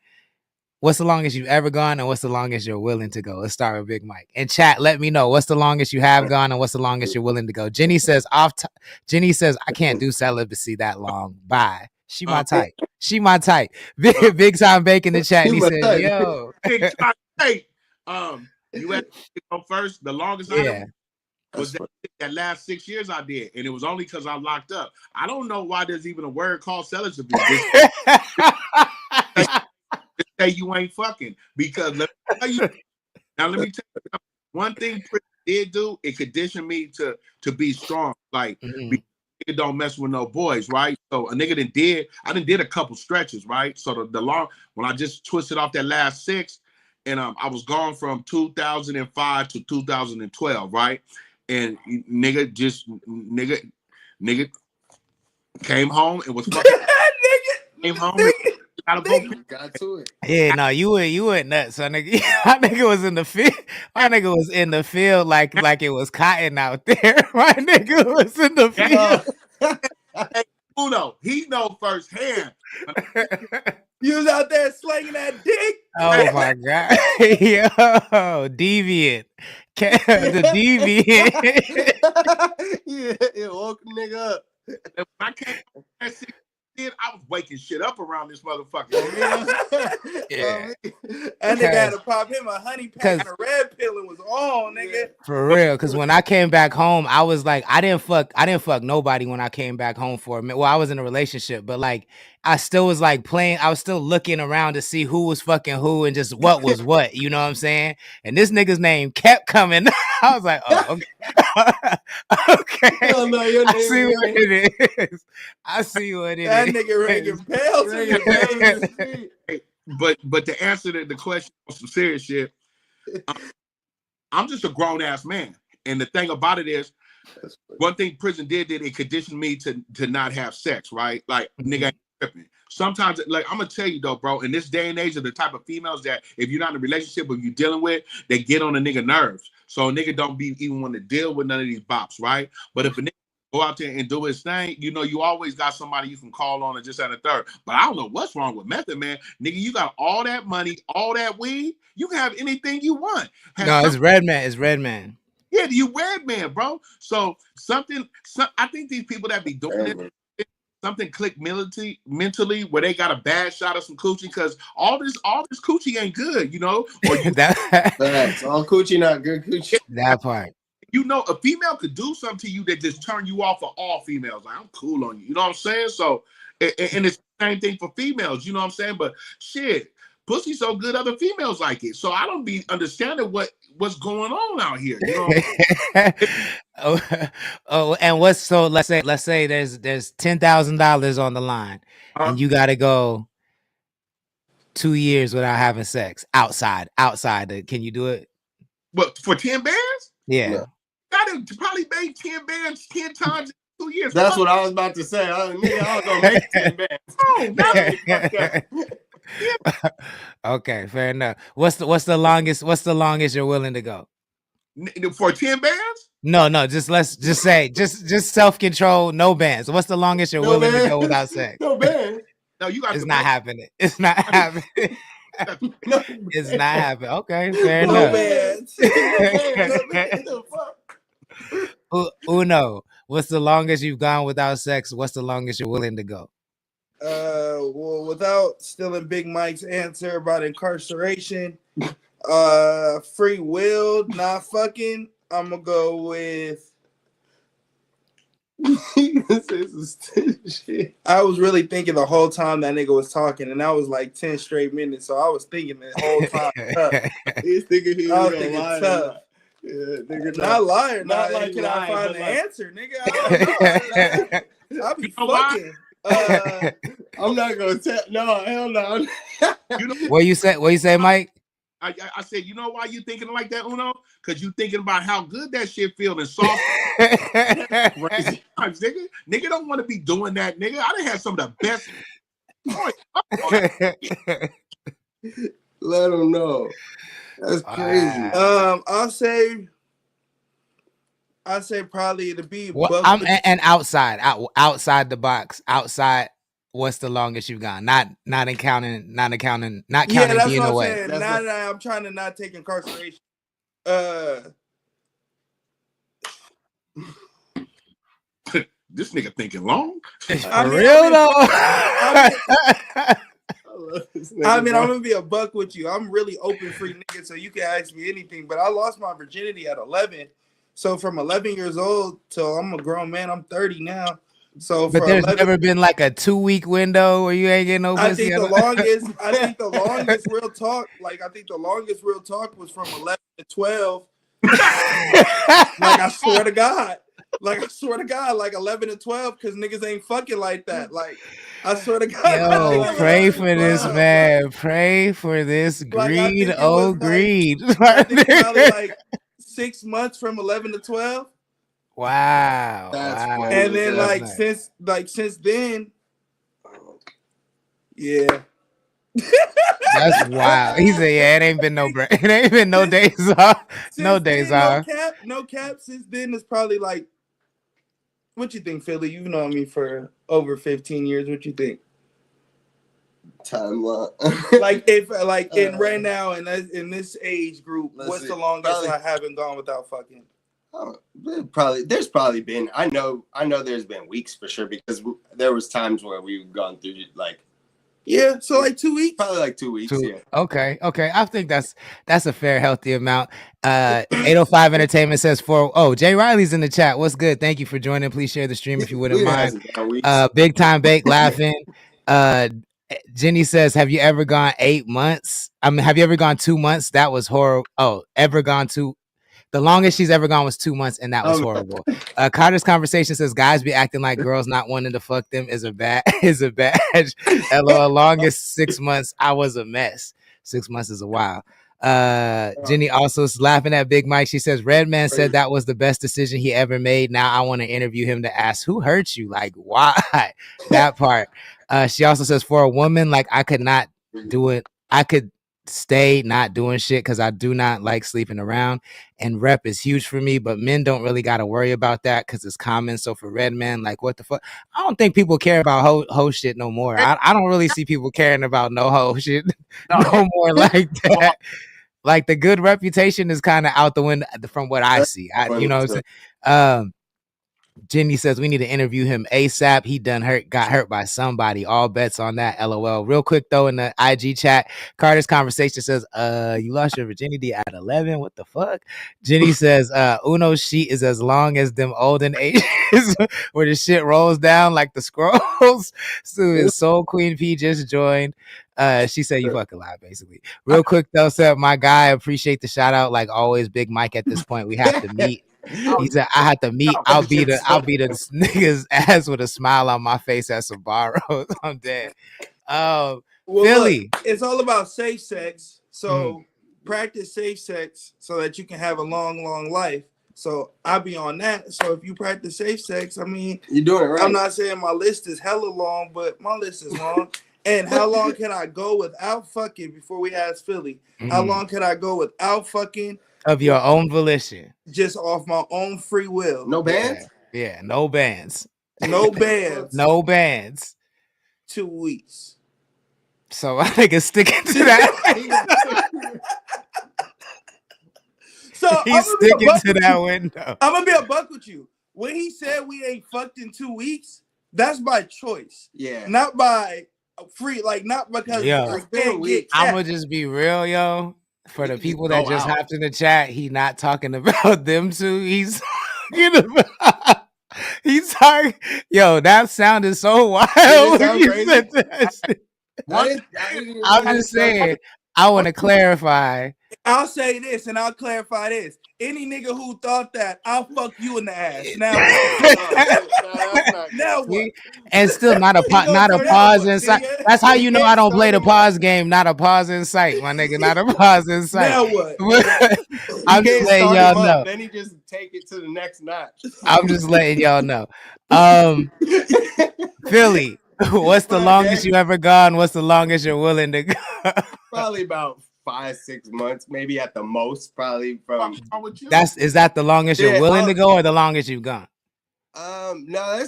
What's the longest you've ever gone, and what's the longest you're willing to go? Let's start with Big Mike. And chat, let me know what's the longest you have gone and what's the longest you're willing to go. Jenny says, I can't do celibacy that long. Bye. She my type. Big Time Bacon in the chat. He said, yo. You had to go first. The longest I was that last 6 years I did. And it was only because I'm locked up. I don't know why there's even a word called celibacy. Say you ain't fucking, because let me tell you one thing Prince did do. It conditioned me to be strong. Nigga don't mess with no boys, right? So a nigga I did a couple stretches, right? So the long, when I just twisted off that last 6, and I was gone from 2005 to 2012, right? And nigga came home and was fucking. Came home. Got to it. Yeah, no, you went nuts. So nigga, my nigga was in the field. My nigga was in the field like it was cotton out there. My nigga was in the field. Hey, Uno, he know firsthand. You was out there slinging that dick. Oh my god, yo, deviant, the deviant. Yeah, it woke the nigga up. When I came at 16, I was waking shit up around this motherfucker. Yeah. And nigga had to pop him a honey pack and a red pill and was on, nigga. For real, because when I came back home, I was like, I didn't fuck nobody when I came back home for a minute. Well, I was in a relationship, but I still was playing. I was still looking around to see who was fucking who and just what was what. You know what I'm saying? And this nigga's name kept coming. I was like, oh, okay. Okay. Oh, no, your I see what it is. I see what it is. That nigga ringing bells. But to answer the question on some serious shit, I'm just a grown ass man. And the thing about it is, one thing prison did it conditioned me to not have sex, right? Nigga ain't tripping. Sometimes, I'm gonna tell you though, bro, in this day and age of the type of females that if you're not in a relationship, if you're dealing with, they get on a nigga nerves. So a nigga don't even want to deal with none of these bops, right? But if a nigga go out there and do his thing. You know, you always got somebody you can call on and just at a third. But I don't know what's wrong with Method Man. Nigga, you got all that money, all that weed. You can have anything you want. No, it's Redman. It's Redman. Yeah, you Redman, bro. So I think these people that be doing it, something click mentally where they got a bad shot of some coochie because all this coochie ain't good, you know. Or Facts. All coochie not good coochie. That part. You know, a female could do something to you that just turn you off of all females. Like, I'm cool on you. You know what I'm saying? So, and it's the same thing for females. You know what I'm saying? But shit, pussy so good, other females like it. So I don't be understanding what's going on out here. You know? And let's say there's $10,000 on the line, and you got to go 2 years without having sex outside. Can you do it? But for 10 bands? Yeah. No. Gotta probably make 10 bands 10 times in 2 years. That's what I was about to say. I was gonna make 10 bands. Okay, fair enough. What's the longest you're willing to go? For 10 bands? No, just say self-control, no bands. What's the longest you're willing to go without sex? No bands. No, you got it's not happening. It's not happening. No, it's not happening. Okay, fair enough. Uno, what's the longest you've gone without sex? What's the longest you're willing to go? Well, without stealing Big Mike's answer about incarceration, free will, not fucking, I'm gonna go with. I was really thinking the whole time that nigga was talking, and that was like 10 straight minutes. So I was thinking the whole time. He's thinking he was lying. Tough. Yeah, nigga, not lying. Not like can I find the answer, nigga? I don't know. I'll be fucking. I'm not gonna tell. No, hell no. What you say, Mike? I said, you know why you thinking like that, Uno? Because you thinking about how good that shit feel and soft. Nigga don't want to be doing that, nigga. I done had some of the best. Let them know. That's crazy. I'll say probably to be. And outside the box, outside. What's the longest you've gone? Not counting being away. I'm trying to not take incarceration. This nigga thinking long. For real though. I'm gonna be a buck with you. I'm really open free nigga, so you can ask me anything. But I lost my virginity at 11. So from 11 years old till I'm a grown man, I'm 30 now. So, but there's never been like a 2-week window where you ain't getting no pussy. I think the longest real talk. Like I think the longest real talk was from 11 to 12. Like I swear to God, like 11 to 12, because niggas ain't fucking like that. Like I swear to God. Yo, pray for this man. Pray for this greed. Greed. I think probably like 6 months from 11 to 12. Wow. And then since then, yeah. That's wild. He said, yeah, it ain't been no break. It ain't been no days off. No days off. No cap. Since then, it's probably like, what you think, Philly? You've known me for over 15 years. What you think? Time long. In right now in this age group, what's the longest I haven't gone without fucking? There's probably been. I know there's been weeks for sure, because there was times where we've gone through like. Yeah, so like 2 weeks. Probably like 2 weeks. Yeah. Okay. I think that's a fair, healthy amount. 805 Entertainment says Jay Riley's in the chat. What's good? Thank you for joining. Please share the stream if you wouldn't mind. Big Time Bake laughing. Jenny says, have you ever gone 8 months? Have you ever gone 2 months? That was horrible. The longest she's ever gone was 2 months, and that was horrible. Carter's Conversation says, guys be acting like girls not wanting to fuck them is a badge. LOL, longest 6 months. I was a mess. 6 months is a while. Jenny also is laughing at Big Mike. She says, Redman said that was the best decision he ever made. Now I want to interview him to ask, who hurt you? Like, why? That part. She also says, for a woman, like, I could not do it. I could stay not doing shit because I do not like sleeping around. And rep is huge for me, but men don't really got to worry about that because it's common. So for red men, like what the fuck? I don't think people care about hoe shit no more. I don't really see people caring about no hoe shit no more like that. Like the good reputation is kind of out the window from what I see. You know what I'm saying? Jenny says we need to interview him ASAP. He got hurt by somebody. All bets on that. LOL. Real quick though, in the IG chat, Carter's conversation says, you lost your virginity at 11. What the fuck? Jenny says, Uno's sheet is as long as them olden ages where the shit rolls down like the scrolls. So his Soul Queen P just joined. She said you fuck a lot, basically. Real quick though, said my guy, appreciate the shout out. Like always, Big Mike at this point. We have to meet. He said, I have to meet. I'll beat the niggas ass with a smile on my face at Sbarro. I'm dead. Well, Philly. Look, it's all about safe sex. So practice safe sex so that you can have a long life. So I'll be on that. So if you practice safe sex, I mean, you're doing it right. I'm not saying my list is hella long, but my list is long. And how long can I go without fucking before we ask Philly? How long can I go without fucking? Of your own volition. Just off my own free will. No bands? Yeah, no bands. No bands. No bands. 2 weeks. So I think it's sticking to that. So he's sticking to that window. I'm gonna be a buck with you. When he said we ain't fucked in 2 weeks, that's by choice. Yeah. Not by free, like not because I'm gonna just be real, yo. For the people that just hopped in the chat, he not talking about them two. He's talking about. He's talking. Yo, that sounded so wild. When you said that. I'm just saying. I want to clarify. I'll say this and I'll clarify this. Any nigga who thought that, I'll fuck you in the ass. Now, now what? And still not a pause in sight. That's how you know I don't play the pause game. Not a pause in sight, my nigga. Not a pause in sight. Now what? I'm just letting y'all know. Then he just take it to the next notch. I'm just letting y'all know. Philly, what's the longest you ever gone? What's the longest you're willing to go? Probably about 5-6 months, maybe at the most. Probably from. Is that the longest you're willing to go, or the longest you've gone? No,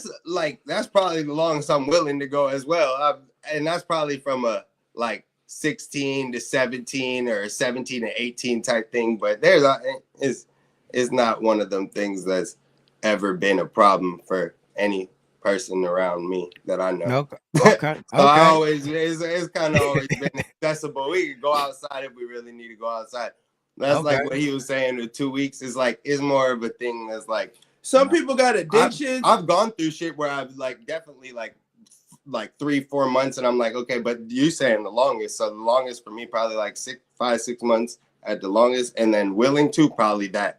that's probably the longest I'm willing to go as well. And that's probably from a 16 to 17 or 17 to 18 type thing. But it's not one of them things that's ever been a problem for any person around me that I know. Okay. So it's kind of always been accessible. We can go outside if we really need to go outside. That's like what he was saying. The 2 weeks is more of a thing that's like. Some people got addictions. I've gone through shit where I've definitely 3-4 months, and I'm like, okay, but you saying the longest. So the longest for me probably 5-6 months at the longest, and then willing to probably that.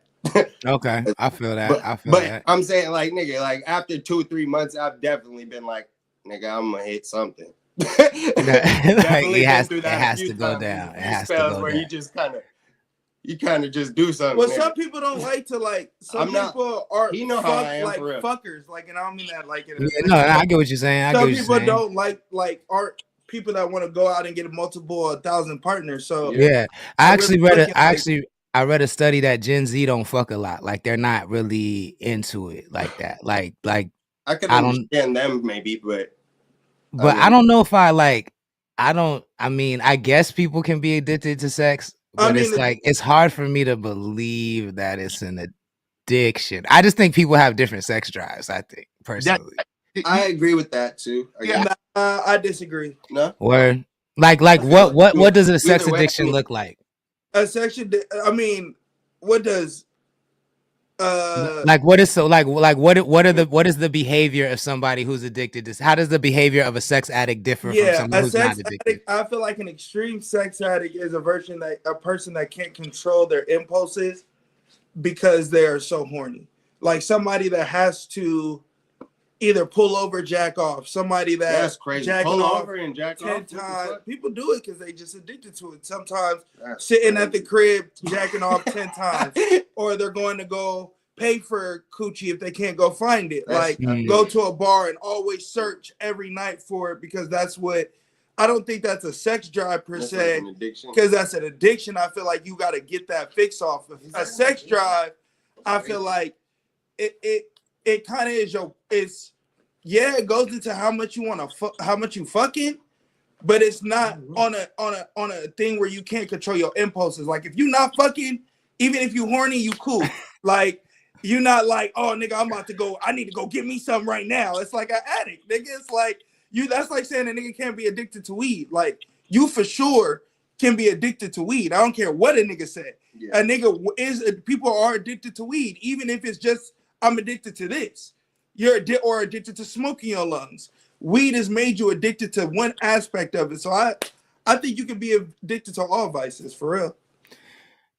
Okay, I feel that. But I'm saying nigga, after 2-3 months, I've definitely been nigga, I'm gonna hit something. It has to go down. It has to go down. Where you kind of just do something. Well, some people don't like to people are fuckers. And I don't mean that no, I get what you're saying. Some people don't like art. People that want to go out and get multiple 1,000 partners. So yeah, I read a study that Gen Z don't fuck a lot. They're not really into it like that. I could understand them maybe, but I don't know if I guess people can be addicted to sex, but it's hard for me to believe that it's an addiction. I just think people have different sex drives. I think personally, I agree with that too. I disagree. No, where what does a sex addiction look like? A section. What does what is what is the behavior of somebody who's addicted to? How does the behavior of a sex addict differ from someone who's not addicted? Addict, I feel like an extreme sex addict is a person that can't control their impulses because they're so horny. Like somebody that has to either pull over, jack off. Somebody that's crazy. Pull over and jack 10 off. times. People do it because they just addicted to it. Sometimes sitting at the crib, jacking off 10 times, or they're going to go pay for coochie if they can't go find it. Go to a bar and always search every night for it because that's what I don't think that's a sex drive per That's se, like an addiction. because that's an addiction. I feel like you got to get that fix off. A sex drive, I feel like it kind of is it goes into how much you want to how much you fucking, but it's not on a thing where you can't control your impulses. Like if you're not fucking, even if you horny, you cool. Like you're not like, oh nigga, I'm about to go, I need to go get me something right now. It's like an addict, nigga. It's like that's like saying a nigga can't be addicted to weed. Like you for sure can be addicted to weed. I don't care what a nigga said. Yeah. A nigga people are addicted to weed, even if it's just I'm addicted to this. You're addicted to smoking your lungs. Weed has made you addicted to one aspect of it. So I think you can be addicted to all vices for real.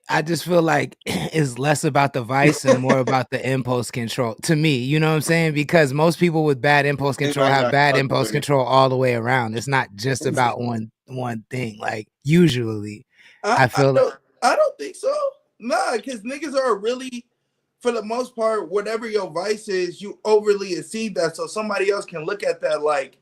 I just feel like it's less about the vice and more about the impulse control to me. You know what I'm saying? Because most people with bad impulse control have bad impulse control all the way around. It's not just about one thing. Like usually, I don't think so. Nah, because niggas are really, for the most part, whatever your vice is, you overly exceed that, so somebody else can look at that like.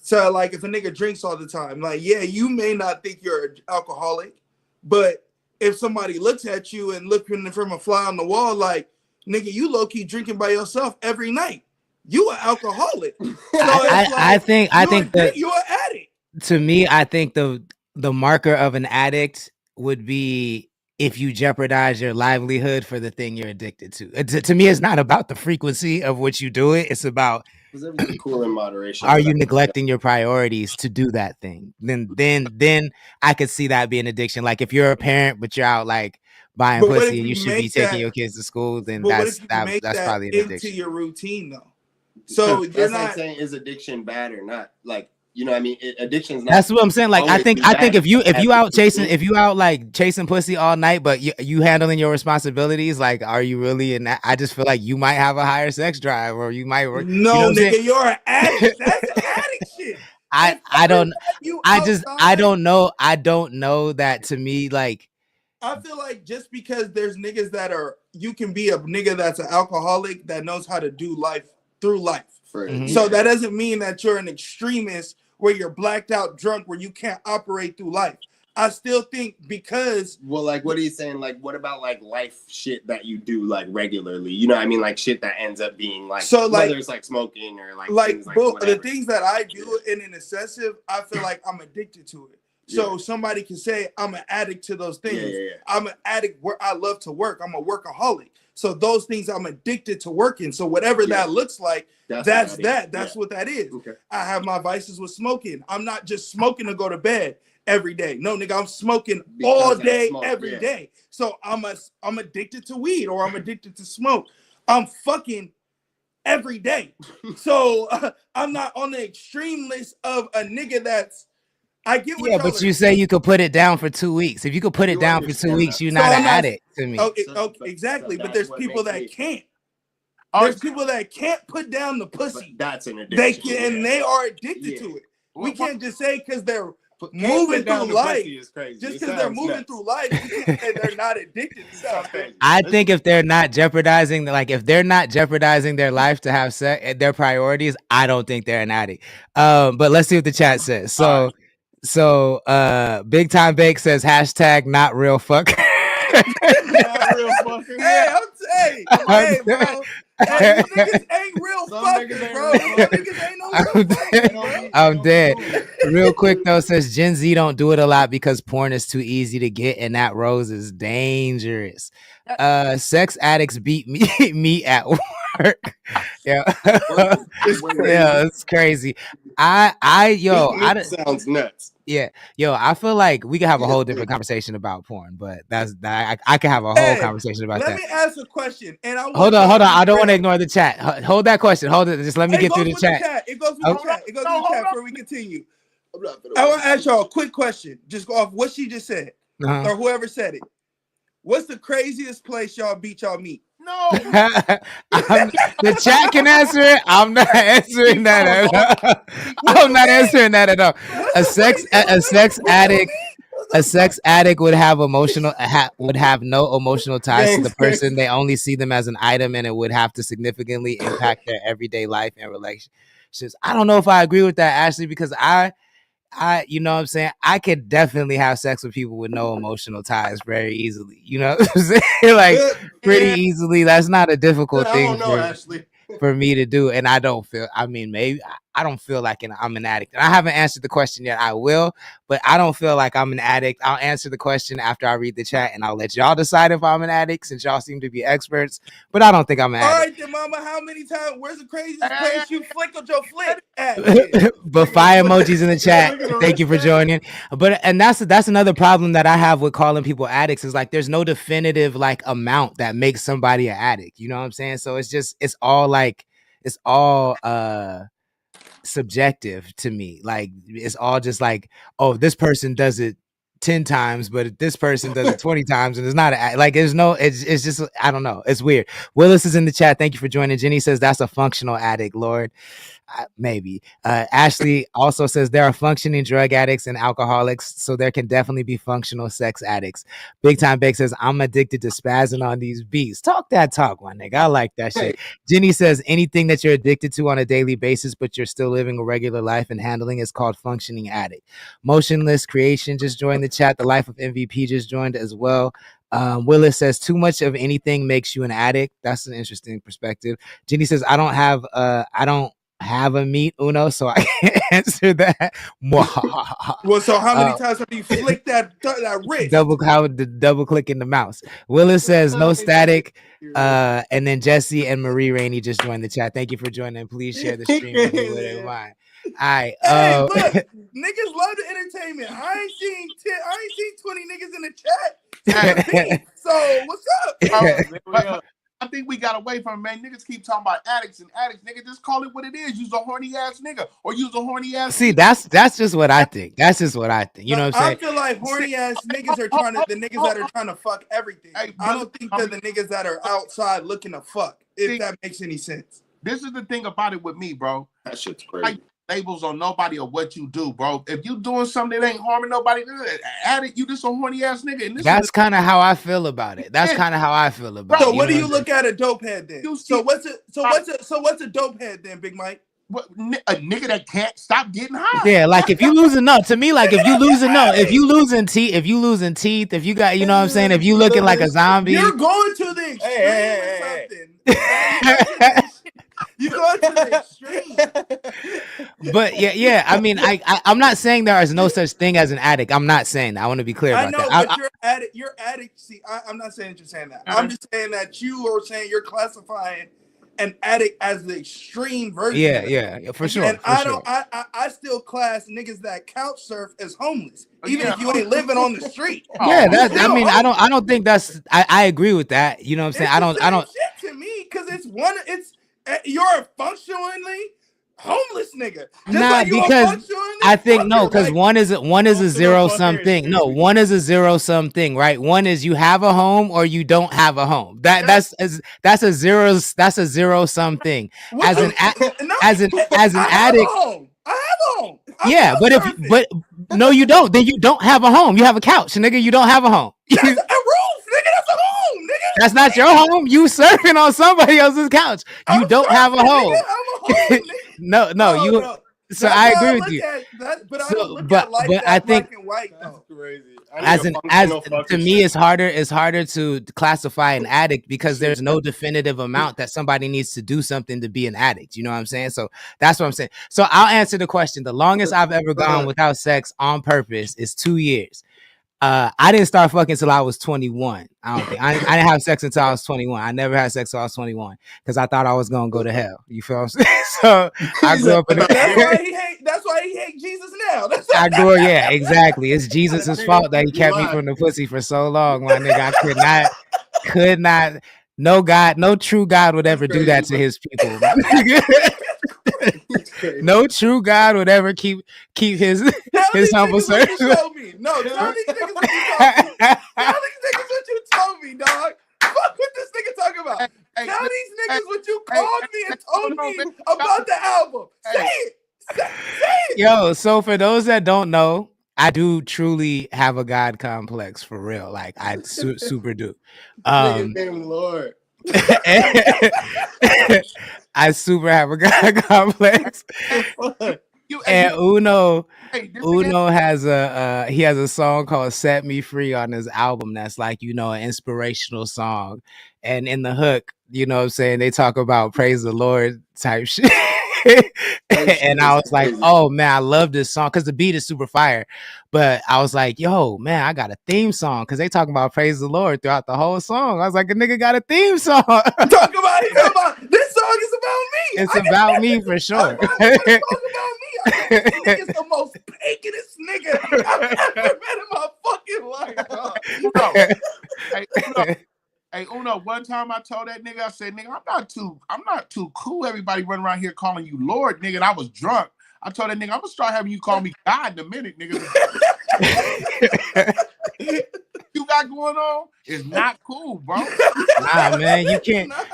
So like, if a nigga drinks all the time, like yeah, you may not think you're an alcoholic, but if somebody looks at you and looking from a fly on the wall, like, nigga, you low-key drinking by yourself every night. You an alcoholic. So I think that you're an addict. To me, I think the marker of an addict would be if you jeopardize your livelihood for the thing you're addicted to. To me, it's not about the frequency of which you do it. It's about cool in moderation. Are you neglecting your priorities to do that thing? Then I could see that being addiction. Like if you're a parent, but you're out like buying pussy and you should be taking your kids to school, then that's probably an addiction. Into your routine though. So you're that's not like saying, is addiction bad or not? Like, you know what I mean? Addiction's not. That's what I'm saying. Like I think if you out like chasing pussy all night, but you handling your responsibilities, like are you really in that? I just feel like you might have a higher sex drive, or you might work. No, you know nigga, you're an addict. That's addict shit. I don't know. I don't know that to me. Like I feel like just because there's niggas you can be a nigga that's an alcoholic that knows how to do life through life. Mm-hmm. So that doesn't mean that you're an extremist where you're blacked out drunk where you can't operate through life. I still think because like what are you saying? Like what about like life shit that you do like regularly? You know what I mean? Like shit that ends up being like whether it's like smoking or like things like the things that I do in an excessive, I feel like I'm addicted to it. So somebody can say I'm an addict to those things. Yeah. I'm an addict where I love to work. I'm a workaholic. So those things I'm addicted to working. So whatever that looks like, that's what that is. Okay. I have my vices with smoking. I'm not just smoking to go to bed every day. No, nigga, I'm smoking all day, every day. So I'm addicted to weed or I'm addicted to smoke. I'm fucking every day. So I'm not on the extreme list of a nigga that's I get what but you say you could put it down for 2 weeks. If you could put it down for 2 weeks, you're not an addict to me. Okay, exactly. But there's people that can't. There's people that can't put down the pussy. That's an addiction. And they are addicted to it. We can't just say because they're moving through life. Just because they're moving through life, you can't say they're not addicted to something. I think if they're not jeopardizing, their life to have sex, their priorities, I don't think they're an addict. But let's see what the chat says. So Big Time Bake says hashtag not real fuck. Not real fucker. Hey, bro. Hey, niggas ain't real fuckers, bro. Niggas ain't no real fuckers, bro. I'm dead. Real quick though, says Gen Z don't do it a lot because porn is too easy to get and that rose is dangerous. Sex addicts beat me at work. Yeah. It's crazy. It sounds nuts. Yeah, I feel like we could have a whole different conversation about porn, but I can have a whole conversation about that. Let me ask a question, and hold on. I don't want to ignore the chat. Hold that question. Hold it. Just let me get through the chat. It goes with the chat. It goes with the chat before we continue. I want to ask y'all a quick question, just go off what she just said, or whoever said it. What's the craziest place y'all beat y'all meat? No. The chat can answer it. I'm not answering that at all. I'm not answering that at all. A sex addict would have no emotional ties to the person. They only see them as an item, and it would have to significantly impact their everyday life and relationships. I don't know if I agree with that, Ashley, because I you know what I'm saying? I could definitely have sex with people with no emotional ties very easily. You know what I'm saying? Like pretty easily. That's not a difficult I thing don't know, Ashley. for me to do. And I don't feel, I mean, maybe I don't feel like I'm an addict. And I haven't answered the question yet. I will, but I don't feel like I'm an addict. I'll answer the question after I read the chat, and I'll let y'all decide if I'm an addict, since y'all seem to be experts. But I don't think I'm an addict. All right, then, mama, how many times? Where's the craziest place you flickled your flick at? But fire emojis in the chat. Thank you for joining. But and that's another problem that I have with calling people addicts, is like there's no definitive like amount that makes somebody an addict. You know what I'm saying? So it's all subjective to me. Like it's all just like, oh, this person does it 10 times, but this person does it 20 times, and it's not like there's no, it's just, I don't know, it's weird. Willis is in the chat. Thank you for joining. Jenny says that's a functional addict, Lord. Maybe. Ashley also says there are functioning drug addicts and alcoholics, so there can definitely be functional sex addicts. Big Time Bake says I'm addicted to spazzing on these beats. Talk that talk, my nigga. I like that shit. Jenny says anything that you're addicted to on a daily basis, but you're still living a regular life and handling, is called functioning addict. Motionless Creation just joined the chat. The Life of MVP just joined as well. Willis says too much of anything makes you an addict. That's an interesting perspective. Jenny says I don't have a meat Uno, so I can't answer that. Well, so how many times have you flicked that wrist? Double clicking the mouse. Willis says no static. And then Jesse and Marie Rainey just joined the chat. Thank you for joining. Please share the stream with it. All right. Hey, look, niggas love the entertainment. I ain't seen 20 niggas in the chat. So what's up? I think we got away from it, man. Niggas keep talking about addicts and addicts. Nigga, just call it what it is. Use a horny ass nigga or use a horny ass. See, that's just what I think. That's just what I think. You know what I'm saying? I feel like horny ass niggas are the niggas that are trying to fuck everything. Hey, I don't think they're the niggas that are outside looking to fuck, if that makes any sense. This is the thing about it with me, bro. That shit's crazy. Labels on nobody or what you do, bro. If you doing something that ain't harming nobody, addict, you just a horny ass nigga. And that's kind of how I feel about it. That's kind of how I feel about it. So what do you look at a dope head then? So what's a dope head then, Big Mike? What, a nigga that can't stop getting high. Yeah, like if you losing to me, like if you losing teeth, if you got, you know what I'm saying, if you looking like a zombie, you're going to the extreme. You go to the extreme. But yeah. I mean, I'm not saying there is no such thing as an addict. I'm not saying that. I want to be clear about that. I know, but you're addict. See, I'm not saying that you're saying that. I'm just saying that you are saying you're classifying an addict as the extreme version. Yeah, for sure. And I still class niggas that couch surf as homeless, even if you ain't living on the street. Yeah, I don't think that's. I agree with that. You know what I'm saying? I don't. Shit to me, because you're a functionally homeless nigga. Because I think because one is a zero sum thing. No, one is a zero sum thing, right? One is you have a home or you don't have a home. That's a zero sum thing. As an addict. I have a home. Yeah, but no, you don't. Then you don't have a home. You have a couch, nigga. You don't have a home. That's a roof, nigga. That's a home, nigga. That's not your home. You surfing on somebody else's couch. You don't have a home. No, you. So I agree with you. But I think that's crazy. As to me, it's harder to classify an addict because there's no definitive amount that somebody needs to do something to be an addict. You know what I'm saying? So that's what I'm saying. So I'll answer the question. The longest I've ever gone without sex on purpose is 2 years. I didn't start fucking until I was 21. I don't think I didn't have sex until I was 21. I never had sex until I was 21 because I thought I was gonna go to hell. You feel what I'm saying? So I grew up in that's why he hate Jesus now. Yeah, exactly. It's Jesus' fault that he kept me from the pussy for so long, my nigga. I could not. No God, no true God would ever do that to his people. No true God would ever keep his humble servant. No, tell these niggas what you told me. Tell these niggas what you told me, dog. Fuck what this nigga talking about. Tell these niggas what you called me and told me about the album. Say it. Say it. Yo, so for those that don't know, I do truly have a God complex for real. Like I super do. Name Lord. I super have a God complex. And Uno, hey, this nigga, Uno has he has a song called "Set Me Free" on his album. That's like, you know, an inspirational song. And in the hook, you know what I'm saying, they talk about praise the Lord type shit. And I was like, oh man, I love this song because the beat is super fire. But I was like, yo, man, I got a theme song because they talking about praise the Lord throughout the whole song. I was like, a nigga got a theme song. Talk about this song is about me. It's about me for sure. Talk about me. This nigga's the most paganest nigga I've ever met in my fucking life, bro. Hey, Uno, one time I told that nigga, I said, nigga, I'm not too cool. Everybody running around here calling you Lord, nigga. And I was drunk. I told that nigga, I'm gonna start having you call me God in a minute, nigga. You got going on is not cool, bro. Nah, man,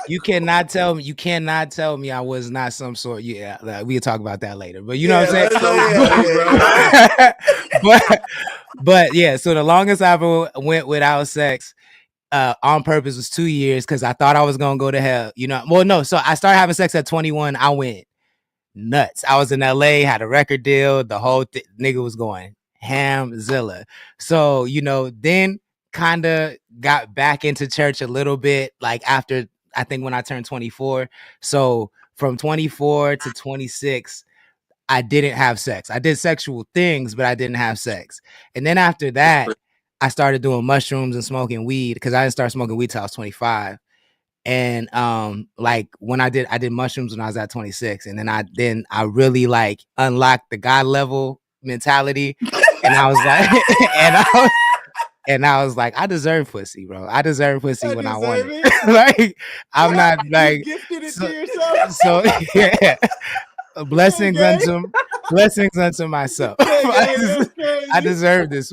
you cannot tell me I was not some sort. Yeah, we'll talk about that later. But you know what I'm saying? But yeah, so the longest I ever went without sex on purpose was 2 years because I thought I was gonna go to hell. You know, well, no, so I started having sex at 21. I went nuts. I was in LA, had a record deal, the whole nigga was going hamzilla. So, you know, then kind of got back into church a little bit, like after, I think when I turned 24. So from 24 to 26, I didn't have sex. I did sexual things, but I didn't have sex. And then after that, I started doing mushrooms and smoking weed because I didn't start smoking weed till I was 25. And like when I did mushrooms when I was at 26, and then I really like unlocked the God level mentality, and I was like, and I was like, I deserve pussy, bro. I deserve pussy when I want it. Like I'm not like gifted it to yourself. So yeah, blessings unto myself. I deserve this.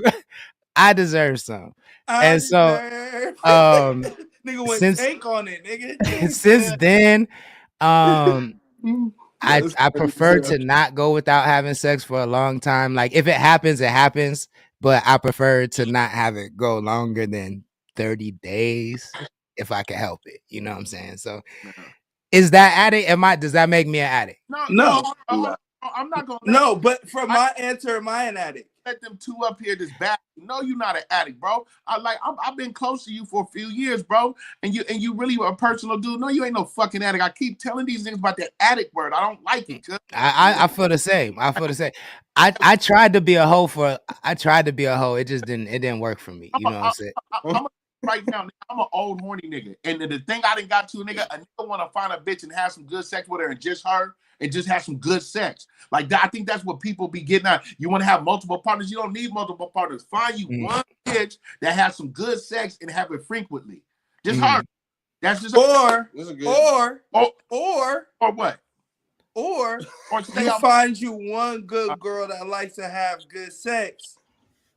I deserve some. And so nigga went tank on it, nigga. Since then, I prefer to not go without having sex for a long time. Like if it happens, it happens. But I prefer to not have it go longer than 30 days if I can help it. You know what I'm saying? So is that addict? Does that make me an addict? No. I'm not gonna. No, but from my answer, am I an addict? Let them two up here this bad. No, you're not an addict, bro. I've been close to you for a few years, bro. And you really a personal dude. No, you ain't no fucking addict. I keep telling these niggas about that addict word. I don't like it. I feel the same. I tried to be a hoe It just didn't work for me. You know what I'm saying? Right now, I'm an old horny nigga. And the thing I done got to, a nigga want to find a bitch and have some good sex with her and just her and just have some good sex. Like that, I think that's what people be getting at. You want to have multiple partners. You don't need multiple partners. Find you one bitch that has some good sex and have it frequently. Just her. That's just or what? Or you find you one good girl that likes to have good sex,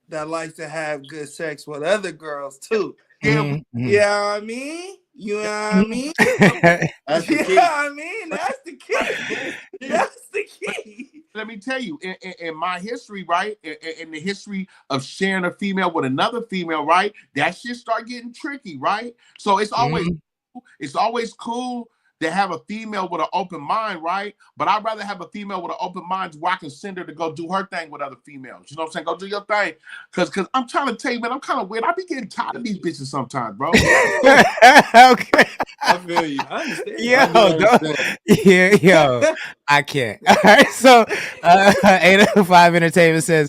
that likes to have good sex with other girls too. Yeah, I mean. You know what I mean? That's the key. I mean? That's the key. That's the key. Let me tell you, in my history, right? In the history of sharing a female with another female, right? That shit start getting tricky, right? So it's always cool to have a female with an open mind, right? But I'd rather have a female with an open mind where I can send her to go do her thing with other females. You know what I'm saying? Go do your thing. Because I'm trying to tell you, man, I'm kind of weird. I be getting tired of these bitches sometimes, bro. Okay. I feel you. I understand. Yo, I can't. All right, so 805 Entertainment says,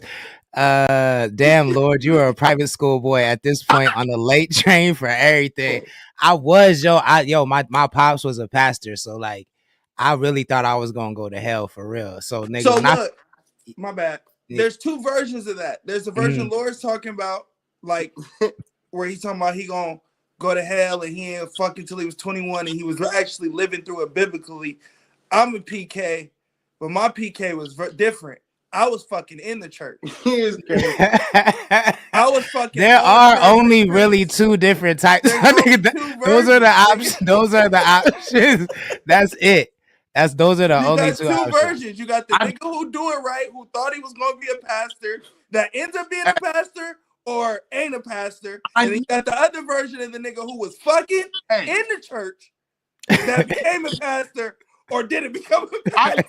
damn, Lord, you are a private school boy at this point on the late train for everything. I was, my pops was a pastor, so like I really thought I was gonna go to hell for real. So nigga, so look, my bad. There's two versions of that. There's the version Lord's talking about, like where he's talking about he gonna go to hell and he ain't fucking till he was 21 and he was actually living through it biblically. I'm a PK, but my PK was different. I was fucking in the church. I was fucking. There are only really two different types. Those are the options. Those are the options. That's it. Those are the only two versions. You got the nigga who do it right, who thought he was gonna be a pastor, that ends up being a pastor or ain't a pastor, and then you got the other version of the nigga who was fucking in the church that became a pastor or didn't become a pastor.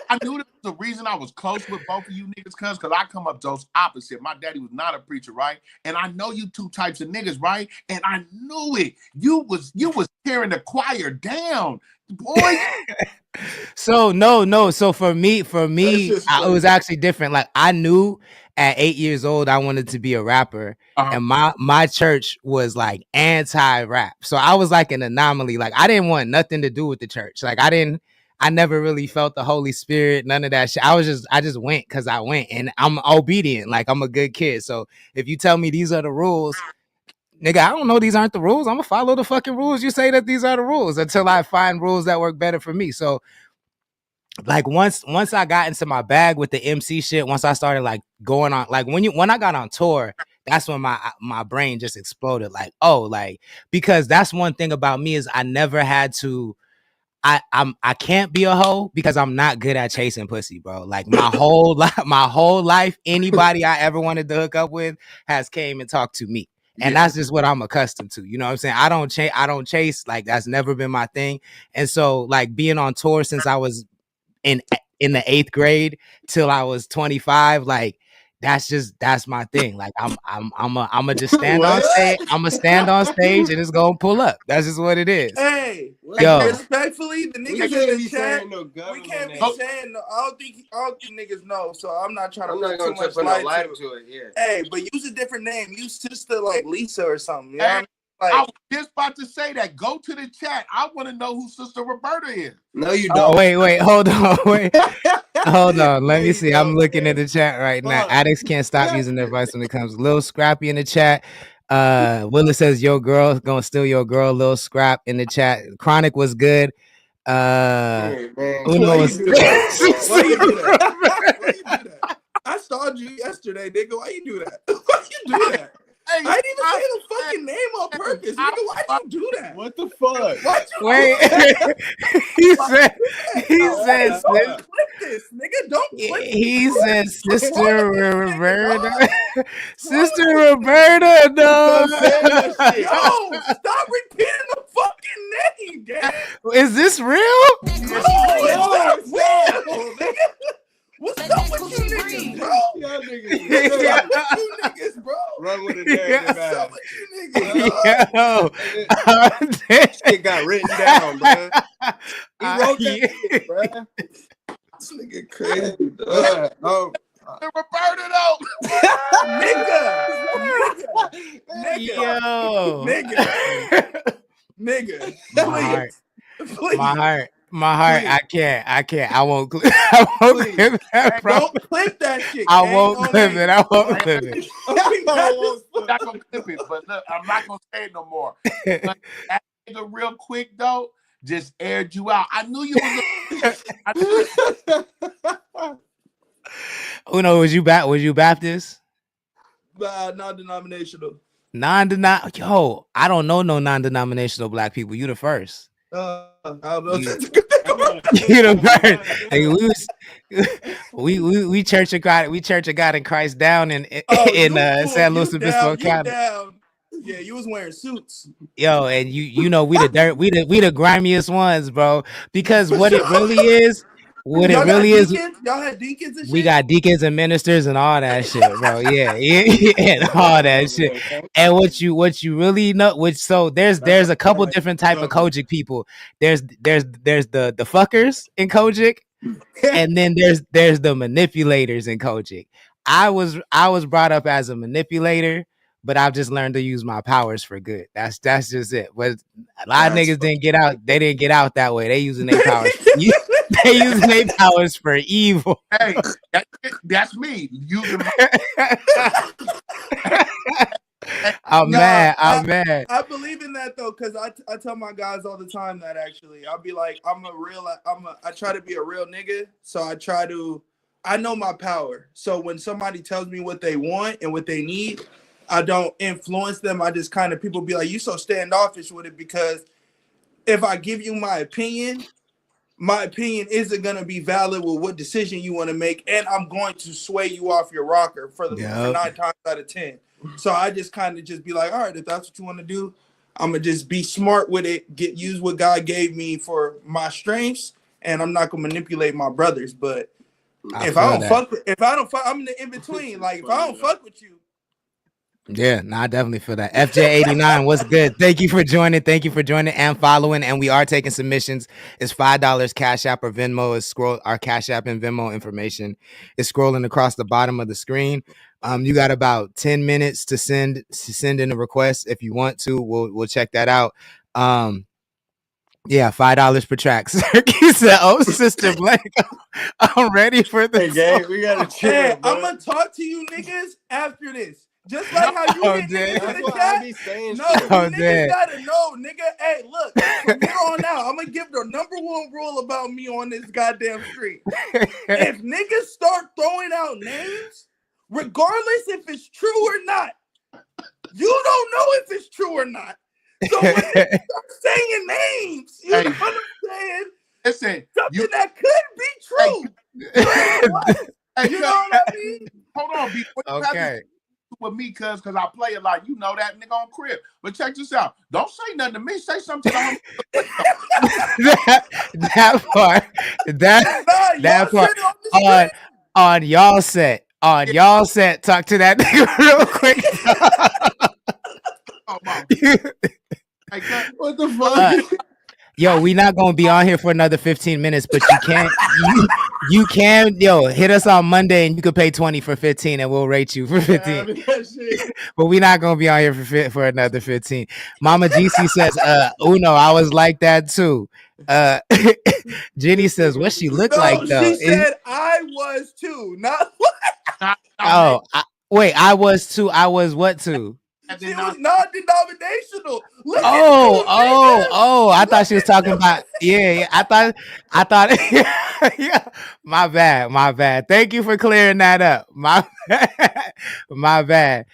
I knew the reason I was close with both of you niggas, because I come up those opposite. My daddy was not a preacher, right? And I know you two types of niggas, right? And I knew it. You was tearing the choir down, boy. So no. So for me, it was actually different. Like I knew at 8 years old I wanted to be a rapper, and my church was like anti-rap. So I was like an anomaly. Like I didn't want nothing to do with the church. Like I never really felt the Holy Spirit, none of that shit. I just went because I went, and I'm obedient. Like I'm a good kid. So if you tell me these are the rules, nigga, I don't know these aren't the rules. I'm gonna follow the fucking rules. You say that these are the rules until I find rules that work better for me. So like once I got into my bag with the MC shit, once I started like going on, like when I got on tour, that's when my brain just exploded. Like, oh, like, because that's one thing about me is I never had to. I can't be a hoe because I'm not good at chasing pussy, bro. Like my whole life, anybody I ever wanted to hook up with has came and talked to me. And that's just what I'm accustomed to. You know what I'm saying? I don't chase, like that's never been my thing. And so like being on tour since I was in the 8th grade till I was 25, like that's my thing. Like I'm just stand on stage. I'm gonna stand on stage and it's gonna pull up. That's just what it is. Hey, yo, respectfully, the niggas in the chat, we can't be saying no. I don't think niggas know. So I'm not trying to put too much light to it. Yeah. Hey, but use a different name. Use sister like Lisa or something. You know what I mean? Like, I was just about to say that. Go to the chat. I want to know who Sister Roberta is. No, you don't. Oh, wait, hold on, hold on. Let me see. I'm looking at the chat right now. Addicts can't stop using their advice when it comes. Lil Scrappy in the chat. Willis says, "Yo, girl, gonna steal your girl." Lil Scrap in the chat. Chronic was good. Who knows? Why you do that? I saw you yesterday, nigga. Why you do that? Why you do that? Hey, I didn't even say the fucking name on purpose, nigga. Why'd you do that? What the fuck? Wait, he said, don't clip this, nigga. Don't clip he said, Sister Roberta. Sister Roberta, no. Yo, stop repeating the fucking name, damn. Is this real? No, it's not real, nigga. What's up with you niggas, bro? Y'all niggas, you niggas, bro. Run with it, narrative. What's up with you niggas, Yo, shit got written down, bro. He wrote that shit, bro. This nigga crazy, Oh. Roberta, though. Nigga. My heart. I can't. I won't clip. Clip that. Don't clip that shit. I won't clip it. I'm not gonna clip it, but look, I'm not gonna say it no more. But that nigga, real quick though, just aired you out. I knew you was. Uno, was you Baptist? Non-denominational. Yo, I don't know no non-denominational black people. You the first. I don't know. You the first. We Church of God in Christ down in San Luis Obispo County. Yeah, you was wearing suits. Yo, and you know we the grimiest ones, bro. Because what it really is. What it really is, y'all had deacons and shit? We got deacons and ministers and all that shit, bro. Yeah, and all that shit. And what you really know, there's a couple different type of Kojic people. There's the fuckers in Kojic, and then there's the manipulators in Kojic. I was brought up as a manipulator, but I've just learned to use my powers for good. That's just it. But a lot of niggas didn't get out. They didn't get out that way. They using their powers. They use their powers for evil. Hey, that's me. Using I'm mad. I believe in that though, because I tell my guys all the time that actually I'll be like, I try to be a real nigga. So I know my power. So when somebody tells me what they want and what they need, I don't influence them. I just kind of, people be like, you so standoffish with it, because if I give you my opinion isn't going to be valid with what decision you want to make. And I'm going to sway you off your rocker for 9 times out of 10. So I just kind of just be like, all right, if that's what you want to do, I'm going to just be smart with it, use what God gave me for my strengths, and I'm not gonna manipulate my brothers. But if I I don't fuck, I'm in the in between. Like if I don't fuck with you. Yeah, no, I definitely feel that. FJ89, what's good? Thank you for joining. Thank you for joining and following. And we are taking submissions. It's $5 Cash App or Venmo. Is our Cash App and Venmo information is scrolling across the bottom of the screen. You got about 10 minutes to send in a request if you want to. We'll check that out. Yeah, $5 per track. He said, "Oh, Sister Blank, I'm ready for the." Hey, gang, we gotta chill. Hey, I'm gonna talk to you niggas after this. Just like how you hit niggas in the chat. No, you niggas gotta know, nigga. Hey, look, from here on out, I'm gonna give the #1 rule about me on this goddamn stream. If niggas start throwing out names, regardless if it's true or not, you don't know if it's true or not. So when they start saying names, you know what I'm saying? Listen, something that could be true. You know what I mean? Hold on, okay. With me, cause I play a lot. You know that nigga on crib. But check this out. Don't say nothing to me. Say something to the that part. That part. On y'all set. On y'all set. Talk to that nigga real quick. What the fuck? Yo, we not gonna be on here for another 15 minutes, but you can hit us on Monday and you can pay 20 for 15 and we'll rate you for 15. But we not gonna be on here for another 15. Mama GC says, Uno, I was like that too. Jenny says, what she look like though? She said I was too, not wait, I was too. I was what too? She was non-denominational. I thought she was talking about I thought yeah. My bad. Thank you for clearing that up. My bad.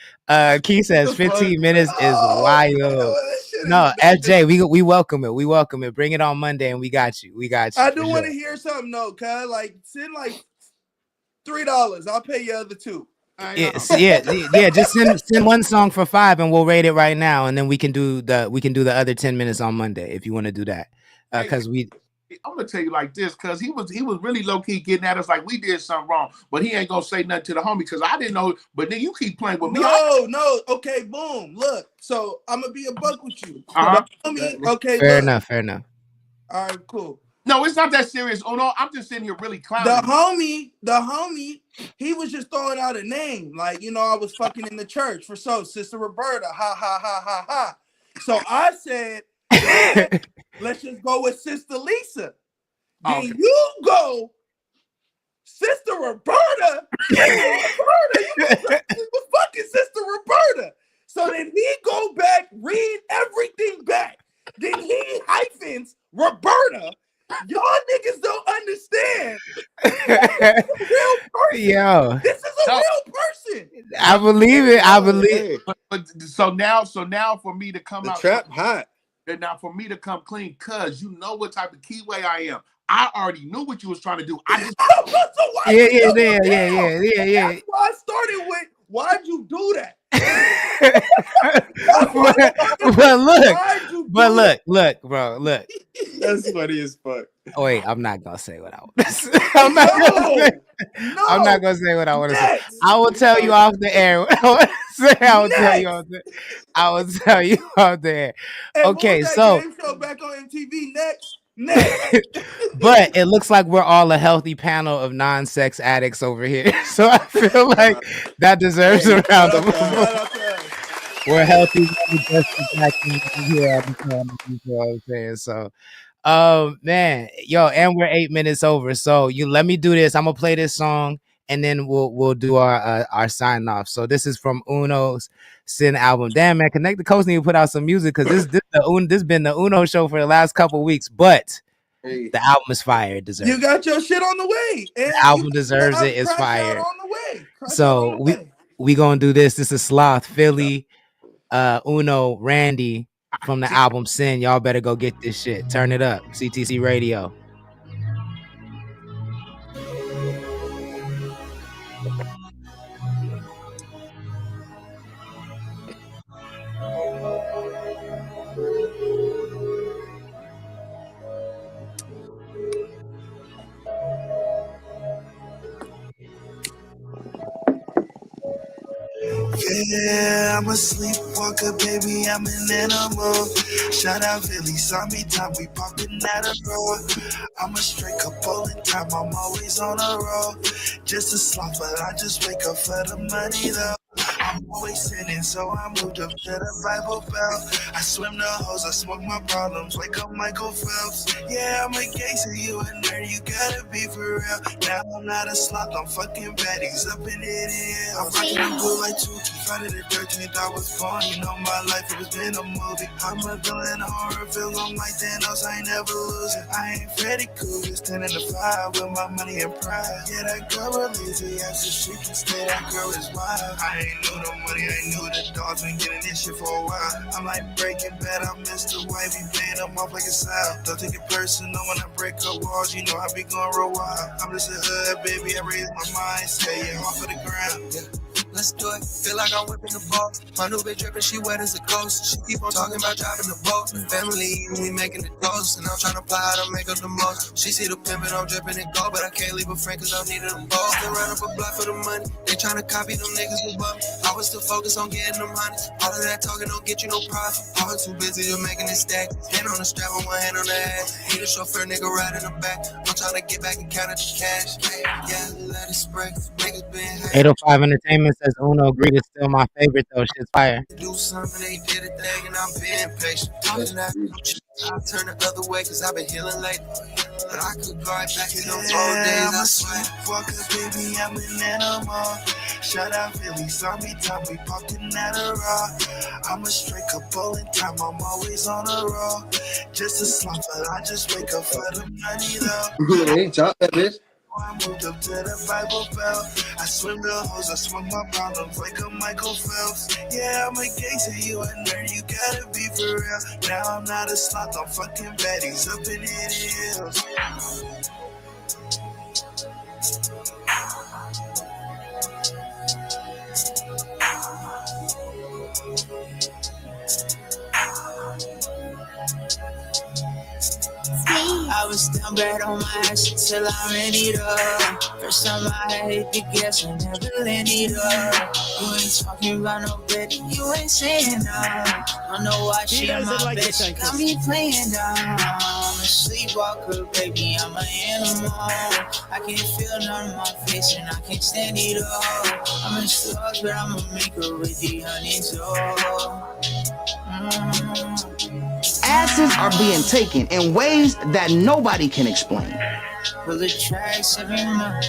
Keith says 15 minutes is wild. No, FJ, we welcome it. We welcome it. Bring it on Monday and we got you. I do want to hear something though, cuz like send like $3. I'll pay you other $2. Yeah. Just send one song for $5 and we'll rate it right now, and then we can do the other 10 minutes on Monday if you want to do that. Because I'm gonna tell you like this, because he was really low key getting at us like we did something wrong, but he ain't gonna say nothing to the homie because I didn't know. But then you keep playing with me. No. Okay, boom. Look, so I'm gonna be a buck with you. Homie, okay. Fair enough. All right, cool. No, it's not that serious. Oh no, I'm just sitting here really clowning. The homie, he was just throwing out a name. Like, I was fucking in the church for Sister Roberta. Ha ha ha ha ha. So I said, let's just go with Sister Lisa. Then you go, Sister Roberta. You was fucking Sister Roberta. So then he go back, read everything back. Then he hyphens Roberta. Y'all niggas don't understand. This is a real person. Yo. This is a real person. I believe it. But so now for me to come out trap hot. And now for me to come clean, cuz you know what type of keyway I am. I already knew what you was trying to do. I just yeah. That's why I started with, why'd you do that? Look, bro, look. That's funny as fuck. Oh, wait, I'm not gonna say what I want to say. I'm not gonna say what I want to say. I will tell you off the air. I will tell you off the air. Okay, so game show back on MTV next. But it looks like we're all a healthy panel of non-sex addicts over here. So I feel like that deserves a round of applause. We're healthy. You know what I'm saying? So, man, and we're 8 minutes over. So you let me do this. I'm gonna play this song, and then we'll do our sign off. So this is from Uno's Sin album. Damn, man, Connect the Coast need to put out some music because this been the Uno show for the last couple weeks, but the album is fire. It deserves. You got your shit on the way. The album deserves it. It's fire. On the way. So we gonna do this. This is Sloth, Philly, Uno, Randy from the album Sin. Y'all better go get this shit. Turn it up. CTC Radio. Yeah, I'm a sleepwalker, baby, I'm an animal. Shout out Philly, saw me time, we poppin' at a roll. I'm a straight couple in time, I'm always on a roll. Just a slump, but I just wake up for the money though. I'm always sinning, so I moved up to the Bible Belt. I swim the hoes, I smoke my problems, wake up Michael Phelps. Yeah, I'm a gangster, you a nerd, you gotta be for real. Now I'm not a sloth, I'm fucking baddies up in it. I'm rocking the blue like Tuki, Friday the 13th, I was born. You know my life, it was been a movie. I'm a villain, horror film, I'm like Thanos, I ain't never losing. I ain't Freddy Krueger, 10 in the 5 with my money and pride. Yeah, that girl lazy, after she can stay, that girl is wild. I ain't knew no money, I knew the dogs been getting this shit for a while. I'm like Breaking Bad, I'm Mr. White, be paying them off like a sound. Don't take it personal when I break up walls, you know I be going real wild. I'm just a hood, baby, I raise my mind, stay off of the ground. Yeah. Let's do it. Feel like I'm whipping the ball. My new bitch dripping, she wet as a ghost. She keep on talking about driving the boat. Family, we making the toast. And I'm trying to apply how to make up the most. She see the pimpin', I'm dripping and go. But I can't leave a friend cause I'm needing them both. Still run up a block for the money. They trying to copy them niggas with bum. I was still focused on getting them honey. All of that talking don't get you no profit. I was too busy to making it stack. Hand on the strap and one hand on the ass. Need a chauffeur, nigga ride in the back. I'm trying to get back and count the cash. Yeah, let it spray. Niggas been 805 Entertainment says Uno Greed is still my favorite though. Shit's fire. do something, they did a thing, and I'm being patient. I'll turn the other way, cause I've been healing late. But I could go right back in those old days, I swear. Fucker, baby, I'm an animal. Shout out Philly, saw me time, we popped in at a raw. I'm a straight couple in time, I'm always on a roll. Just a slump, but I just wake up for the money though. Hey, chop that bitch. I moved up to the Bible Belt. I swim the hoes, I swim my problems like a Michael Phelps. Yeah, I'm a gangster, you a nerd, you gotta be for real. Now I'm not a sloth, I'm fucking baddies up in it hills. I was down bad on my ass until I ran it up. First time I had the gas, I never landed up. You ain't talking about no bed, you ain't saying no. I know why she in my bed, she got me playing down. I'm a sleepwalker, baby, I'm an animal. I can't feel none on my face and I can't stand it all. I'm a slug, but I'm a maker with the honey's all. Actions are being taken in ways that nobody can explain. Pull the tracks every month.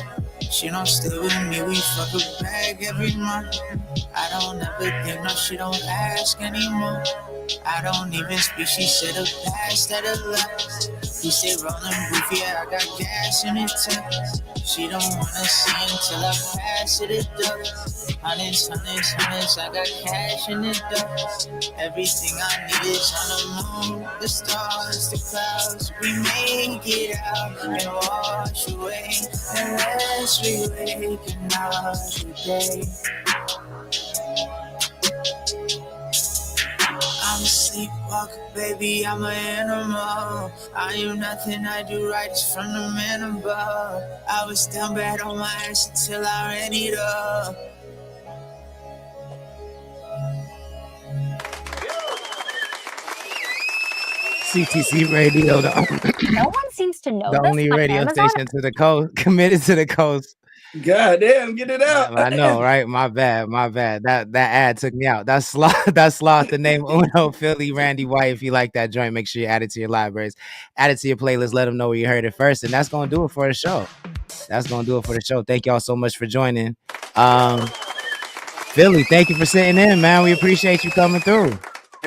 She don't stay with me, we fuck a bag every month. I don't ever think, no, she don't ask anymore. I don't even speak, she said a pass that a lot. He said rolling roof, yeah, I got gas in it too. She don't wanna see until I pass it, it does. Hundreds, I got cash in it does. Everything I need is on the moon, the stars, the clouds. We make it out and wash away. Unless we wake another day. I'm a sleepwalker, baby, I'm an animal. I am nothing I do right, it's from the man above. I was down bad on my ass until I ran it up. CTC Radio, No one seems to know the this, only but radio Amazon station to the coast, committed to the coast. God damn, get it out. I know, right? My bad. That ad took me out. That's Sloth. The name Uno Philly Randy White. If you like that joint, make sure you add it to your libraries, add it to your playlist. Let them know where you heard it first, and that's gonna do it for the show. Thank y'all so much for joining. Philly, thank you for sitting in, man. We appreciate you coming through.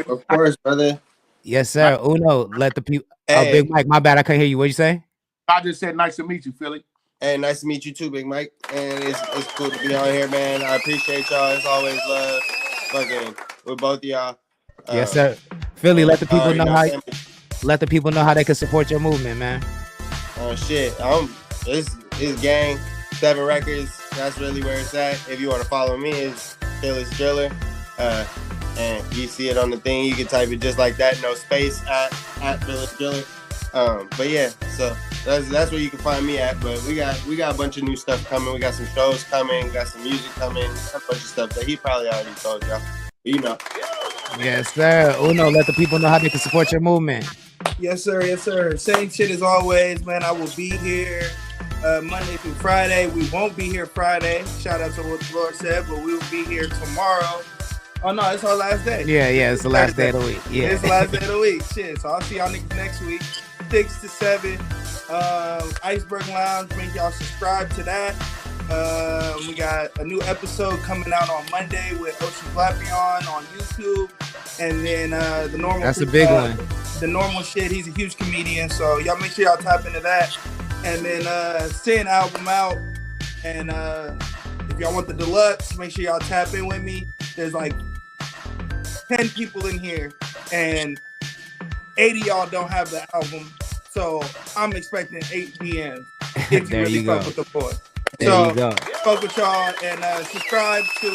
Of course, brother. Yes, sir. Uno, let the people. Hey. Oh, Big Mike, my bad. I couldn't hear you. What'd you say? I just said nice to meet you, Philly. Hey, nice to meet you too, Big Mike. And it's cool to be on here, man. I appreciate y'all. It's always love fucking with both of y'all. Yes, sir. Philly, let the people know how they can support your movement, man. Oh shit. It's gang, 7 records. That's really where it's at. If you want to follow me, it's Phyllis Driller. And you see it on the thing. You can type it just like that, no space at Phyllis Driller. But yeah, so That's where you can find me at. But we got a bunch of new stuff coming. We got some shows coming. Got some music coming. A bunch of stuff that he probably already told y'all. You know. Yes, sir. Uno, let the people know how they can support your movement. Yes, sir. Yes, sir. Same shit as always, man. I will be here Monday through Friday. We won't be here Friday. Shout out to what the Lord said, but we will be here tomorrow. Oh no, it's our last day. Yeah, it's the last day of the week. Yeah, it's the last day of the week. Shit. So I'll see y'all niggas next week, 6 to 7. Iceberg Lounge. Make y'all subscribe to that. We got a new episode coming out on Monday with Ocean Flapion on YouTube, and then the normal. That's a big one. The normal shit. He's a huge comedian, so y'all make sure y'all tap into that. And then Sin album out, and if y'all want the deluxe, make sure y'all tap in with me. There's like 10 people in here, and 80 y'all don't have the album, so I'm expecting 8 DMs if you really fuck with the boy. So fuck with y'all and subscribe to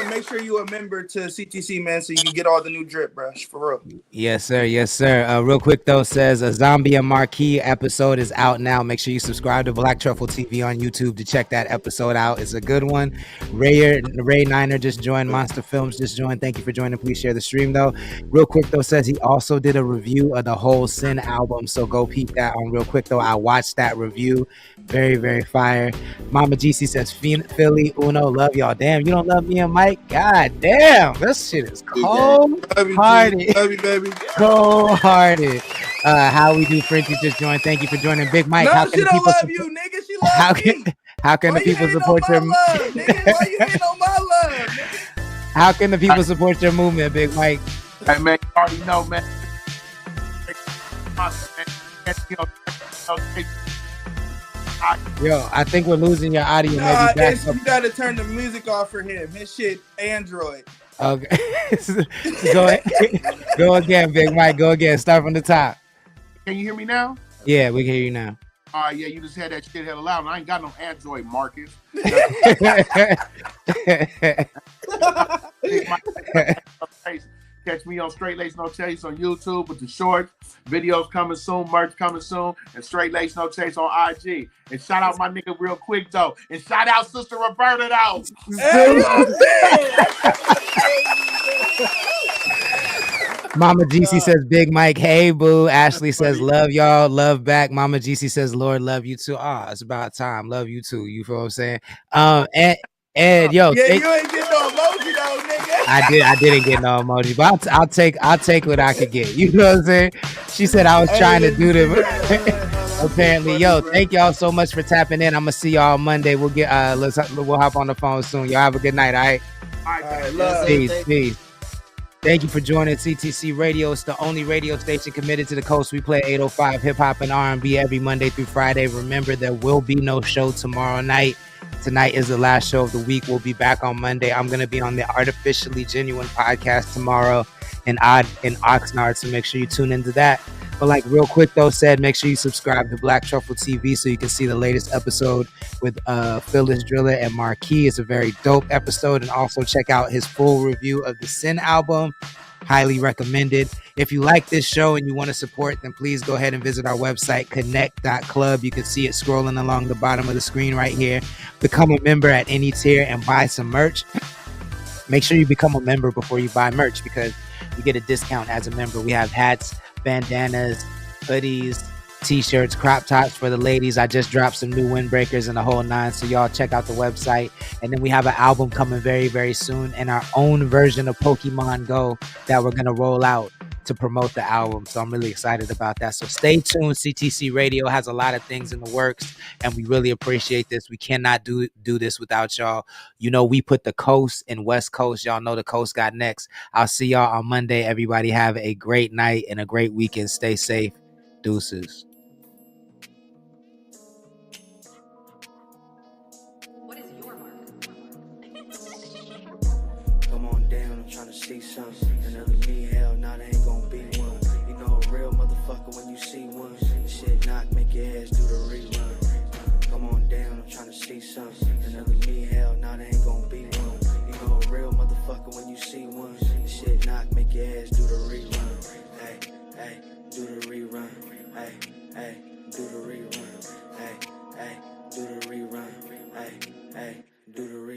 make sure you a member to CTC, man, so you can get all the new drip, bro. For real. Yes, sir. Yes, sir. Real quick though, says a Zombie and Marquee episode is out now. Make sure you subscribe to Black Truffle TV on YouTube to check that episode out. It's a good one. Ray Niner just joined. Monster Films just joined. Thank you for joining. Please share the stream though. Real quick though, says he also did a review of the whole Sin album, so go peep that on real quick though. I watched that review. Very, very fire. Mama GC says Philly, Uno, love y'all. Damn, you don't love me and Mike? God damn, this shit is cold-hearted. Love you, baby. Cold-hearted. How we do, Frenchie just joined. Thank you for joining. Big Mike. No, she don't love you, nigga. She loves me. How can the people support your love, nigga? Why you hating on my love, nigga? How can the people support your movement, Big Mike? Hey, man, you already know, man. Yo, I think we're losing your audio. Nah, you gotta turn the music off for him. His shit, Android. Okay. Go again, Big Mike. Go again. Start from the top. Can you hear me now? Yeah, we can hear you now. All right, yeah, you just had that shit hella loud, and I ain't got no Android, Marcus. Catch me on Straight Lace No Chase on YouTube with the shorts, videos coming soon, merch coming soon, and Straight Lace No Chase on IG. And shout out my nigga real quick though, and shout out Sister Roberta though. Mama GC says Big Mike, hey boo. Ashley says love y'all, love back. Mama GC says Lord love you too. It's about time, love you too. You feel what I'm saying? And yo, yeah, you ain't getting no emoji though, nigga. I didn't get no emoji, but I'll take what I could get. You know what I'm saying? She said I was trying to do this. Apparently, yo, thank y'all so much for tapping in. I'm gonna see y'all Monday. We'll get we'll hop on the phone soon. Y'all have a good night. All right. All right. Love. Peace. Thank you for joining CTC Radio. It's the only radio station committed to the coast. We play 805 hip hop and R&B every Monday through Friday. Remember, there will be no show tomorrow night. Tonight is the last show of the week. We'll be back on Monday. I'm going to be on the Artificially Genuine podcast tomorrow in Oxnard, so make sure you tune into that. But like real quick though, said make sure you subscribe to Black Truffle TV so you can see the latest episode with Phyllis Driller and Marquis. It's a very dope episode, and also check out his full review of the Sin album. Highly recommended. If you like this show and you want to support, then please go ahead and visit our website, connect.club. You can see it scrolling along the bottom of the screen right here. Become a member at any tier and buy some merch. Make sure you become a member before you buy merch, because you get a discount as a member. We have hats, bandanas, hoodies, t-shirts, crop tops for the ladies. I just dropped some new windbreakers and the whole nine, so y'all check out the website. And then we have an album coming very, very soon, and our own version of Pokemon Go that we're going to roll out to promote the album. So I'm really excited about that. So stay tuned. CTC Radio has a lot of things in the works, and we really appreciate this. We cannot do this without y'all. You know, we put the coast and West Coast. Y'all know the coast got next. I'll see y'all on Monday. Everybody have a great night and a great weekend. Stay safe. Deuces. Come on down, I'm trying to see something. Another me, hell, nah, there ain't gonna be one. You know a real motherfucker when you see one. This shit knock, make your ass do the rerun. Come on down, I'm trying to see something. Another me, hell, nah, there ain't gonna be one. You know a real motherfucker when you see one. This shit knock, make your ass do the rerun. Hey, do the rerun. Hey. Hey, do the rerun. Hey, hey, do the rerun. Hey, hey, do the rerun.